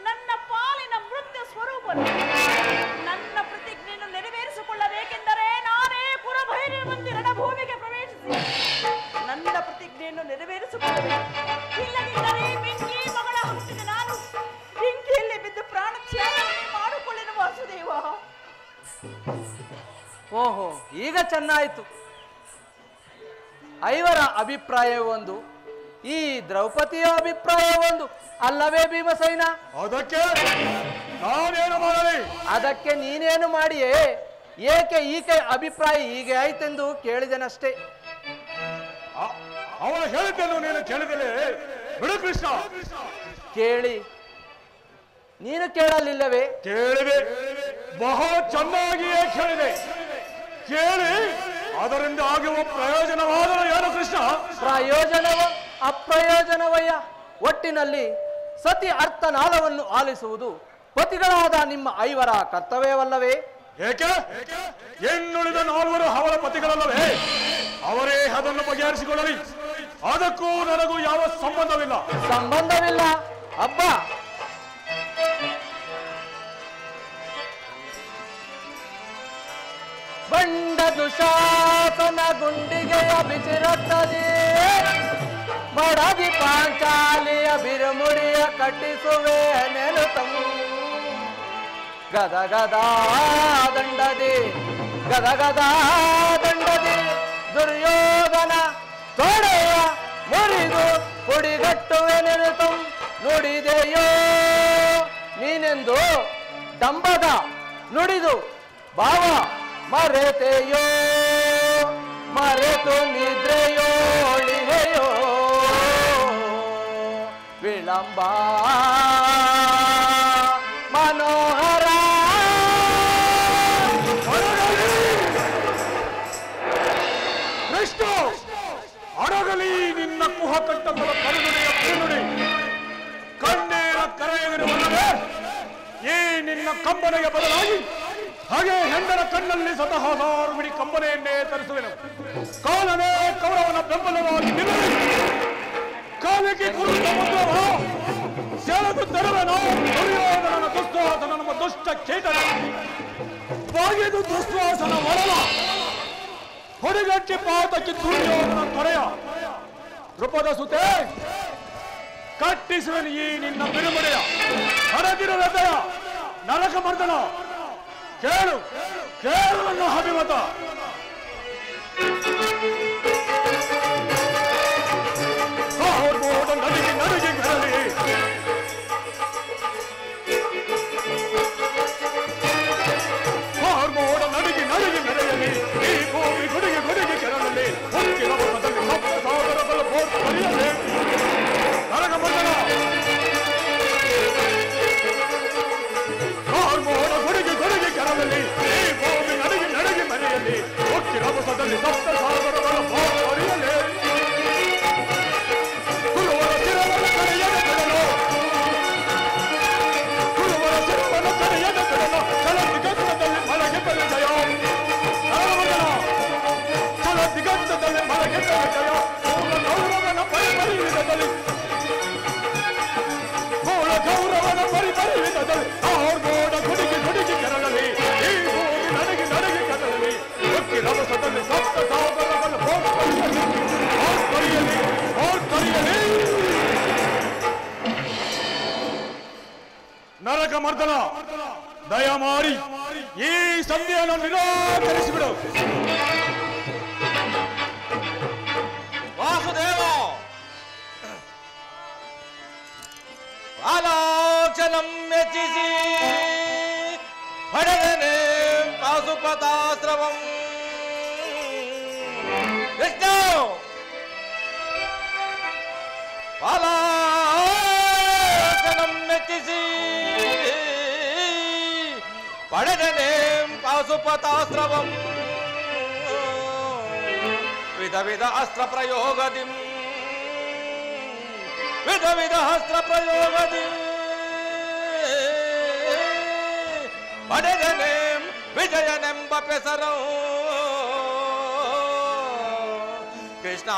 ನನ್ನ ಪಾಲಿನ ಮೃತ್ಯು ಸ್ವರೂಪರು. ನನ್ನ ಪ್ರತಿಜ್ಞೆಯನ್ನು ನೆರವೇರಿಸಿಕೊಳ್ಳಬೇಕೆಂದರೆ ನಾನೇ ಪುರಭೈರವ ಮಂದಿ ರಣಭೂಮಿಗೆ ಪ್ರವೇಶಿಸಿ ನನ್ನ ಪ್ರತಿಜ್ಞೆಯನ್ನು ನೆರವೇರಿಸಿಕೊಳ್ಳಬೇಕು. ಇಲ್ಲದಿದ್ದರೆ ಬೆಂಕಿ ಮಗಳ ಹುಟ್ಟಿದ ನಾನು ಬೆಂಕಿಯಲ್ಲಿ ಬಿದ್ದು ಪ್ರಾಣ ತ್ಯಾಗವನ್ನೇ ಮಾಡಿಕೊಳ್ಳಿನ ವಾಸುದೇವ. ಓಹೋ, ಈಗ ಚೆನ್ನಾಯಿತು. ಐವರ ಅಭಿಪ್ರಾಯ ಒಂದು, ಈ ದ್ರೌಪದಿಯ ಅಭಿಪ್ರಾಯ ಒಂದು, ಅಲ್ಲವೇ ಭೀಮಸೇನ? ಅದಕ್ಕೆ ನಾನೇನು ಮಾಡಲಿ? ಅದಕ್ಕೆ ನೀನೇನು ಮಾಡಿಯೇ? ಏಕೆ ಈಕೆ ಅಭಿಪ್ರಾಯ ಹೀಗೆ ಆಯ್ತೆಂದು ಕೇಳಿದೆನಷ್ಟೇ. ಅವಳು ಹೇಳಿದ್ದನ್ನು ನೀನು ಕೇಳಿದರೆ ಬಿಡು ಕೃಷ್ಣ. ಕೇಳಿ ನೀನು ಕೇಳಲಿಲ್ಲವೇ? ಕೇಳಿದೆ, ಬಹಳ ಚೆನ್ನಾಗಿಯೇ ಕೇಳಿದೆ. ಕೇಳಿ ಅದರಿಂದ ಆಗುವ ಪ್ರಯೋಜನವಾದರೂ ಏನು ಕೃಷ್ಣ? ಪ್ರಯೋಜನವ ಅಪ್ರಯೋಜನವಯ್ಯ. ಒಟ್ಟಿನಲ್ಲಿ ಸತಿ ಅರ್ಥನಾದವನ್ನು ಆಲಿಸುವುದು ಪತಿಗಳಾದ ನಿಮ್ಮ ಐವರ ಕರ್ತವ್ಯವಲ್ಲವೇ? ಏಕೆ? ಎನ್ನುಳಿದ ನಾಲ್ವರು ಅವಳ ಪತಿಗಳಲ್ಲವೇ? ಅವರೇ ಅದನ್ನು ಬಗೆಹರಿಸಿಕೊಳ್ಳಲಿ. ಅದಕ್ಕೂ ನನಗೂ ಯಾವ ಸಂಬಂಧವಿಲ್ಲ. ಸಂಬಂಧವಿಲ್ಲ ಅಬ್ಬ. ಬಂಡ ದುಶಾಸನ ಗುಂಡಿಗೆಯ ಬಿಸಿರುತ್ತದೆ, ಬಡದಿ ಪಾಂಚಾಲಿಯ ಬಿರುಮುಡಿಯ ಕಟ್ಟಿಸುವೆ ನೆನುತಂ. ಗದ ಗದಾ ದಂಡದಿ ಗದ ಗದಾ ದಂಡದಿ ದುರ್ಯೋಧನ ತೊಡೆಯ ಮುರಿದು ಪುಡಿಗಟ್ಟುವೆ ನೆನುತಂ. ನುಡಿದೆಯೋ ನೀನೆಂದು ಡಂಬದ ನುಡಿದು ಭಾವ ಮರೆತೆಯೋ, ಮರೆತು ನಿದ್ರೆಯೋಳಿವೆಯೋ ವಿಳಂಬ ಮನೋಹರ. ಕೃಷ್ಣ, ಅಡಗಲಿ ನಿನ್ನ ಕುಹಕಟ್ಟಗಳ ಕರುನುಡಿಯ ಕಿರುನುಡಿ. ಕಣ್ಣೀರ ಕರೆಯದಿರುವಲ್ಲವೇ ಈ ನಿನ್ನ ಕಂಬನೆಗೆ ಬದಲಾಗಿ ಹಾಗೆ ಹೆಂಡರ ಕಣ್ಣಲ್ಲಿ ಸ್ವತಃ 1000 ಬಿಡಿ ಕಂಬನೆಯನ್ನೇ ತರಿಸುವೆನು. ಕಾಲನೇ ಕೌರವನ ಬೆಂಬಲವಾಗಿ ನಿಲ್ಲಲಿ. ಕಾಲಿಗೆ ಕುರುತ ಮುದ್ರವ ಸೆಳೆದು ತರುವೆನು. ದುರ್ಯೋಧನನ ದುಸ್ವಾಸನ ನಮ್ಮ ದುಷ್ಟ ಕೀಟನ ಬಾಗಿದು ದುಸ್ವಾಸನ ಒಡಲ ಹೊಡೆಗಟ್ಟಿ ಪಾತಕ್ಕೆ ದುರ್ಯೋಧನ ತೊರೆಯ. ದೃಪದ ಸುತೆ ಕಟ್ಟಿಸುವೆನು ಈ ನಿನ್ನ ಬಿಡುಮಡೆಯ ಹರದಿರ ಹೃದಯ ನರಕ ಮರ್ದನ. ಕೇಳು ಕೇಳು ನನ್ನ ಅಭಿಮತ. ನಡಿಗೆ ನಡಿಗೆ ಗರಲಿ ಹಾರ್ಮೋಡ ನಡಿಗೆ ನಡಿಗೆ ಮೆರೆಯಲಿ. ಈ ಭೂಮಿ ಗುಡಿಗೆ ಗುಡಿಗೆ ಕೆರಳಲಿ. ಮುಕ್ಕಿನ ಮುಖದಲ್ಲಿ ಸಪ್ತ ಸಾಗರಗಳ ಬೋಟ್ ಬರೆಯಲಿ. ನರಕ ಮರ್ದನ ಹಾರ್ಮೋಡ ಗುಡಿಗೆ ಗುಡಿಗೆ ಕೆರಳಲಿ. ಈ ಭೂಮಿ ನಡಿಗೆ ನಡಿಗೆ ಮೆರೆಯಲಿ. ಮುಕ್ಕಿನ ಮುಖದಲ್ಲಿ ಸಪ್ತ ಸಾಗರಗಳ ಬೋಟ್ ಬರೆಯಲಿ. ಕುರುವರ ಶಿರವನ ಕಡೆಯದ ಕಡಲು, ಕುರುವರ ಶಿರವನ ಕಡೆಯದ ಕಡಲು. ದಿಗಂತದಲ್ಲಿ ಮಲಗೆ ಜಯ ಚಲ ದಿಗಂತದಲ್ಲಿ ಮಲಗೆ ಜಯ. ಮೂಲ ಗೌರವನ ಪರಿಪರಿವಿಧದಲ್ಲಿ, ಮೂಲ ಗೌರವನ ಪರಿಪರಿವಿಧದಲ್ಲಿ. ಆರ್ಗೋಡ ಗುಡಿಗೆ ಗುಡಿಗೆ ಕೆರಳಲಿ. ಈ ಭೂಮಿ ನಡಿಗೆ ನಡಿಗೆ ಕೆರಳಲಿ. ಒಕ್ಕಿ ರಭಸದಲ್ಲಿ ಸಪ್ತ ಸಾಗರಗಳ ಬೋಟ್ ಬರೆಯಲಿ. ಬೋಟ್ ಬರೆಯಲಿ, ಬೋಟ್ ಬರೆಯಲಿ. ನರಕ ಮರ್ದನ ದಯಮಾಡಿ ಈ ಸಂಧಿಯನ್ನು ನಿರಾಕರಿಸಿಬಿಡು. ವಾಸುದೇವ ಆಲೋಚನಂ ಮೆಚ್ಚಿಸಿ ಪಡೆದನೆ ಪಾಸುಪತಾಸ್ತ್ರವಂ. ಕೃಷ್ಣ ಆಲೋಚನಂ ಪಶುಪತಾಸ್ತ್ರವಂ ವಿಧ ವಿಧ ಅಸ್ತ್ರ ಪ್ರಯೋಗದಿ ವಿಧ ವಿಧ ಅಸ್ತ್ರ ಪ್ರಯೋಗದಿ ಪಡೆದನೆ ವಿಜಯನೆಂಬ ಪೆಸರು ಕೃಷ್ಣ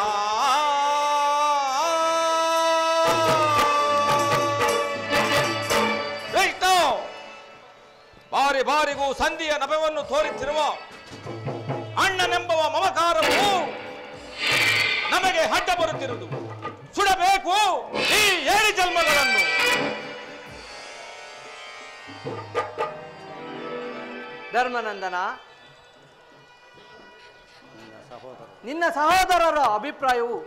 ಬಾರಿ ಬಾರಿಗೂ ಸಂಧಿಯ ನಭವನ್ನು ತೋರಿಸಿರುವ ಅಣ್ಣನೆಂಬುವ ಮಮಕಾರವು ನಮಗೆ ಅಡ್ಡ ಬರುತ್ತಿರುವುದು. ಸುಡಬೇಕು ಈ 7 ಜನ್ಮಗಳನ್ನು. ಧರ್ಮನಂದನ, ನಿನ್ನ ಸಹೋದರರ ಅಭಿಪ್ರಾಯವು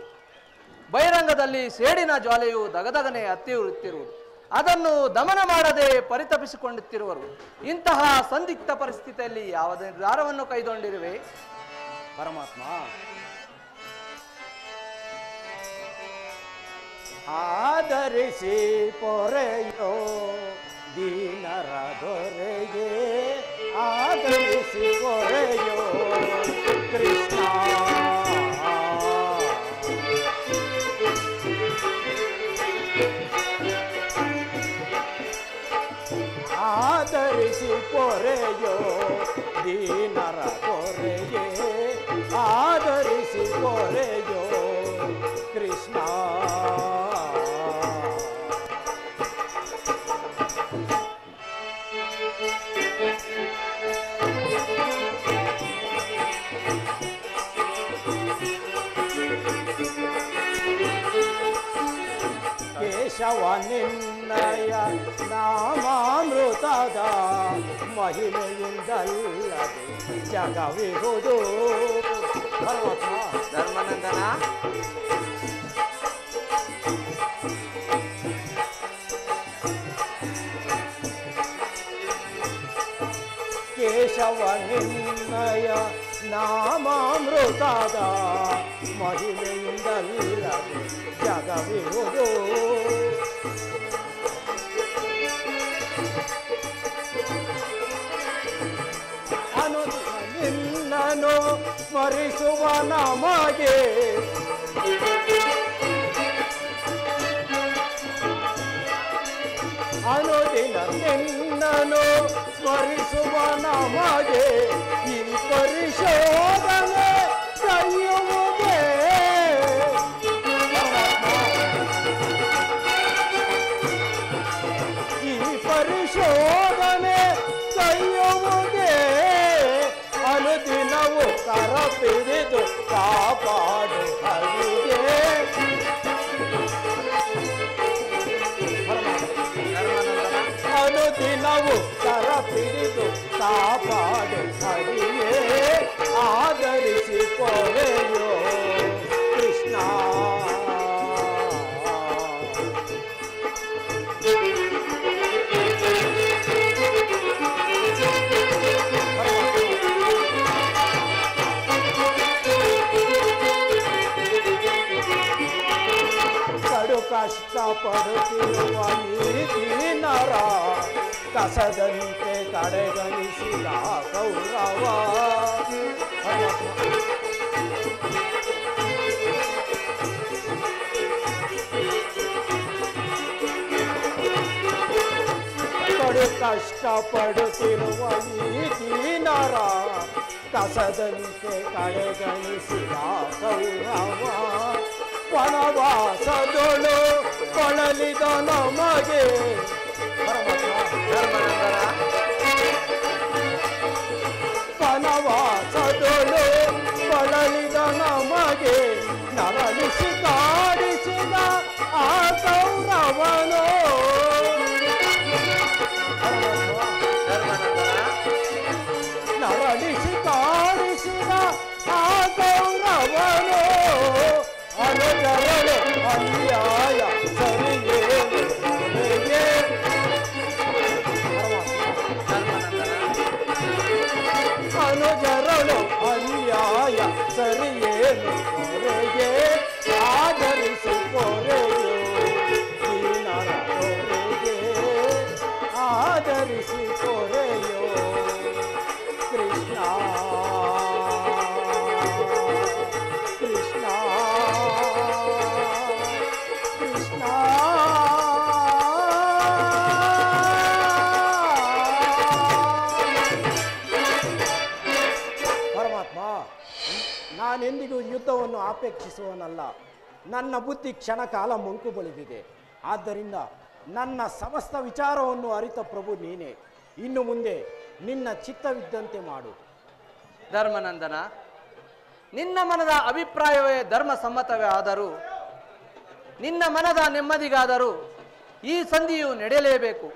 ಬಹಿರಂಗದಲ್ಲಿ ಸೇಡಿನ ಜ್ವಾಲೆಯು ದಗದಗನೆ ಹತ್ತಿರುತ್ತಿರುವುದು. ಅದನ್ನು ದಮನ ಮಾಡದೆ ಪರಿತಪಿಸಿಕೊಳ್ಳುತ್ತಿರುವರು. ಇಂತಹ ಸಂದಿಗ್ಧ ಪರಿಸ್ಥಿತಿಯಲ್ಲಿ ಯಾವ ನಿರ್ಧಾರವನ್ನು ಕೈಗೊಂಡಿರುವೆ? ಪರಮಾತ್ಮ, ಆದರಿಸಿ ಪೊರೆಯೋ ದೀನರ ದೊರೆಗೆ, ಆದರಿಸಿ ಪೊರೆಯೋ ಕೃಷ್ಣ. ಆದರಿಸಿ ಪೊರೆಯೋ ದೀನರ ಪೊರೆಗೆ, ಆದರಿಸಿ ಪೊರೆಯೋ ಕೃಷ್ಣ. ಕೇಶವ ನಿನ್ನಯ ನಾಮಾಮೃತದ ಮಹಿಮೆಯಿಂದಲ್ಲದೆ ಜಗವಿಹುದು. ಪರಮಾತ್ಮ, ಧರ್ಮನಂದನ, ಕೇಶವ ನಿನ್ನಯ ನಾಮಾಮೃತದ ಮಹಿಮೆಯಿಂದಲ್ಲದೆ ಜಗವಿಹುದು. ಅನುದಿನ ನಿನ್ನನು ಸ್ಮರಿಸುವ ನಮಗೆ, ಅನುದಿನ ನಿನ್ನನು ಸ್ಮರಿಸುವ ನಮಗೆ ಈ ಪರಿಶೋಧನೆ ಕೈಯುವುದೇ. ಈ ಪರಿಶೋಧನೆ ಕೈಯುವುದೇ. ಅನುದಿನವು ಕರ ಪಿಡಿದು ಕಾಪಾಡು ಹರಿಗೆ. ಅನುದಿನವು ಕರ ಪಿಡಿದು ಕಾಪಾಡು ಹರಿಯೇ. ಆದರಿಸಿ ಪೊರೆಯೋ ಕೃಷ್ಣ. ಕಡು ಕಷ್ಟಪಡುತ್ತಿರುವ ಈ ದೀನರ ಕಸದಂತೆ ಕಡೆಗಣಿಸಿದ ಗೌರವ. ಕಡು ಕಷ್ಟಪಡುತ್ತಿರುವ ಈ ದೀನರ ಕಸದಂತೆ ಕಡೆಗಣಿಸಿದ ಗೌರವ. ವನವಾಸದೊಳು ಕೊಳಲಿದ ನಮಗೆ. ವನವಾಸದೊಳು ಕೊಳಲಿದ ನಮಗೆ ನರಳಿಸಿ ಕಾಡಿಸಿದ ಆ ಗೌರವನೋ. ನರಳಿಸಿ ಕಾಡಿಸಿದ ಆ ಗೌರವನೋ. ಅನುಜರಳು ಅನ್ಯಾಯ ಸರಿಯೇನು ಕೊನೆಗೆ. ಅನುಜರಳು ಅನ್ಯಾಯ ಸರಿಯೇನು ಕೊನೆಗೆ. ಆದರಿಸಿ ಪೊರೆಯೋ ದೀನರ ದೊರೆಗೆ, ಆದರಿಸಿ ಪೊರೆಯೋ ಕೃಷ್ಣ. ಯುದ್ಧವನ್ನು ಅಪೇಕ್ಷಿಸುವನಲ್ಲ. ನನ್ನ ಬುದ್ಧಿ ಕ್ಷಣ ಕಾಲ ಮಂಕು ಬಳಿದಿದೆ. ಆದ್ದರಿಂದ ನನ್ನ ಸಮಸ್ತ ವಿಚಾರವನ್ನು ಅರಿತ ಪ್ರಭು ನೀನೇ. ಇನ್ನು ಮುಂದೆ ನಿನ್ನ ಚಿತ್ತವಿದ್ದಂತೆ ಮಾಡು. ಧರ್ಮನಂದನ, ನಿನ್ನ ಮನದ ಅಭಿಪ್ರಾಯವೇ ಧರ್ಮ ಸಮ್ಮತವೇ ಆದರೂ, ನಿನ್ನ ಮನದ ನೆಮ್ಮದಿಗಾದರೂ ಈ ಸಂಧಿಯು ನಡೆಯಲೇಬೇಕು.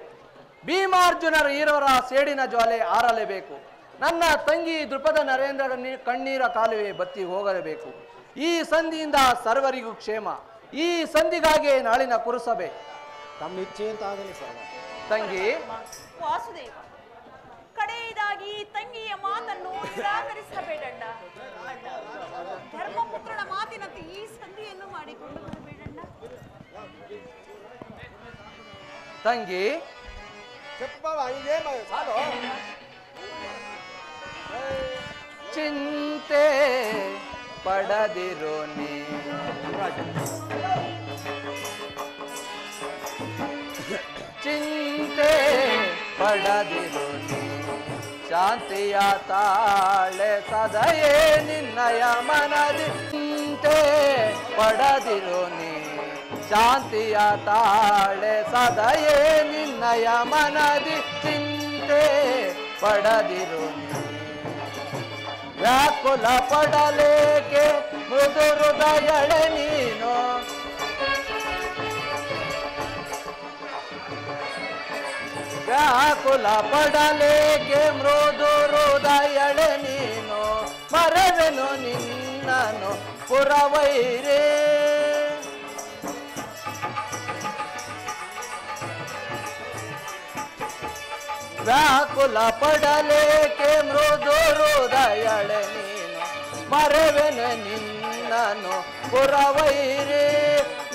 ಭೀಮಾರ್ಜುನರ ಈರವರ ಸೇಡಿನ ಜ್ವಾಲೆ ಆರಲೇಬೇಕು. ನನ್ನ ತಂಗಿ ದೃಪದ ನರೇಂದ್ರರ ಕಣ್ಣೀರ ಕಾಲುವೆ ಬತ್ತಿ ಹೋಗಲೇಬೇಕು. ಈ ಸಂಧಿಯಿಂದ ಸರ್ವರಿಗೂ ಕ್ಷೇಮ. ಈ ಸಂಧಿಗಾಗಿ ನಾಳಿನ ಕುರುಸಭೆ. ತಮ್ಮ ಇಚ್ಛೆ ಅಂತಾಗಲಿ ಸರ್ವ. ತಂಗಿ ವಾಸುದೇವ, ಕಡೆಯದಾಗಿ ತಂಗಿಯ ಮಾತನ್ನು ನಿರಾಕರಿಸಬೇಡಣ್ಣ. ಧರ್ಮಪುತ್ರನ ಮಾತಿನಂತೆ ಈ ಸಂಧಿಯನ್ನು ಮಾಡಿಕೊಂಡು ಬರಬೇಡಣ್ಣ. ತಂಗಿ ಚಿಂತೆ ಪಡದಿರೋ ನೀ, ಚಿಂತೆ ಪಡದಿರೋ ನೀ, ಶಾಂತಿಯ ತಾಳೆ ಸದಯೇ ನಿನ್ನಯ ಮನದಿ. ಚಿಂತೆ ಪಡದಿರೋ ನೀ, ಶಾಂತಿಯ ತಾಳೆ ಸದಯೇ ನಿನ್ನಯ ಮನದಿ. ಚಿಂತೆ ಪಡದಿರೋ ನೀ, ವ್ಯಾಕುಲ ಪಡಲೇಕೆ ಮೃದು ಹೃದಯಳೆ ನೀನು. ವ್ಯಾಕುಲ ಪಡಲೇಕೆ ಮೃದು ಹೃದಯಳೆ ನೀನು. ಮರವೆನು ನಿನ್ನನು ಪುರವೈರೇ. ವ್ಯಾಕುಲ ಪಡಲೇಕೆ ಮೃದು ಹೃದಯಳೆ ನೀನು. ಮರವೆನು ನಿನ್ನನು ಪುರವೈರೇ.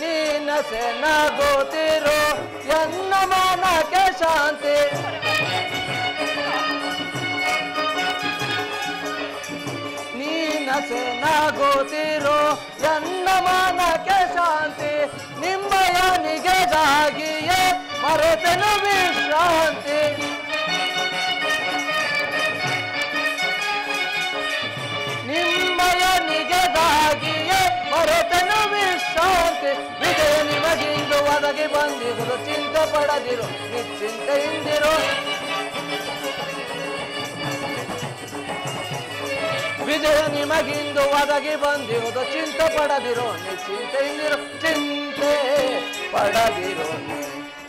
ನೀನಸೆ ನಗುತ್ತಿರೋ ಎನ್ನ ಮನಕ್ಕೆ ಶಾಂತಿ. ನೀನಸೆ ನಗುತ್ತಿರೋ ಎನ್ನ ಮನಕ್ಕೆ ಶಾಂತಿ. ನಿಮ್ಮಯ ನಿಗೆಗಾಗಿಯೇ ಮರೆತೆನು ವಿಶ್ರಾಂತಿ. ನಿಮ್ಮಯ ನಿಗೆಗಾಗಿಯೇ ಮರೆತೆನು ವಿಶ್ರಾಂತಿ. ವಿಜಯ ನಿಮಗಿಂದು ಒದಗಿ ಬಂದಿರು, ಚಿಂತೆ ಪಡದಿರು, ನಿಶ್ಚಿಂತೆಯಿಂದಿರು. ವಿಜಯ ನಿಮಗಿಂದು ಒದಗಿ ಬಂದಿರುವುದು, ಚಿಂತೆ ಪಡದಿರು, ನಿಶ್ಚಿಂತೆಯಿಂದಿರು. ಚಿಂತೆ ಪಡದಿರು,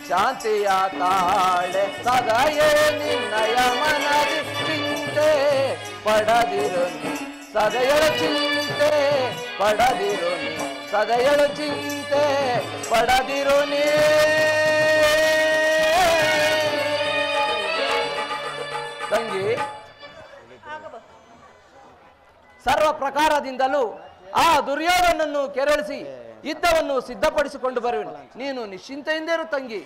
ಶಾಂತಿಯ ತಾಳೆ ಸದಯೇ ನಿನ್ನಯ ಮನದಿ. ಚಿಂತೆ ಪಡದಿರು, ಸದಯಳ ಚಿಂತೆ ಪಡದಿರು, ಸದಯಳ ಚಿಂತೆ ಪಡದಿರು ನೀ. ತಂಗಿ, ಸರ್ವ ಪ್ರಕಾರದಿಂದಲೂ ಆ ದುರ್ಯೋಧನನ್ನು ಕೆರಳಿಸಿ ಯುದ್ಧವನ್ನು ಸಿದ್ಧಪಡಿಸಿಕೊಂಡು ಬರುವೆನು. ನೀನು ನಿಶ್ಚಿಂತೆಯಿಂದಿರು ತಂಗಿ.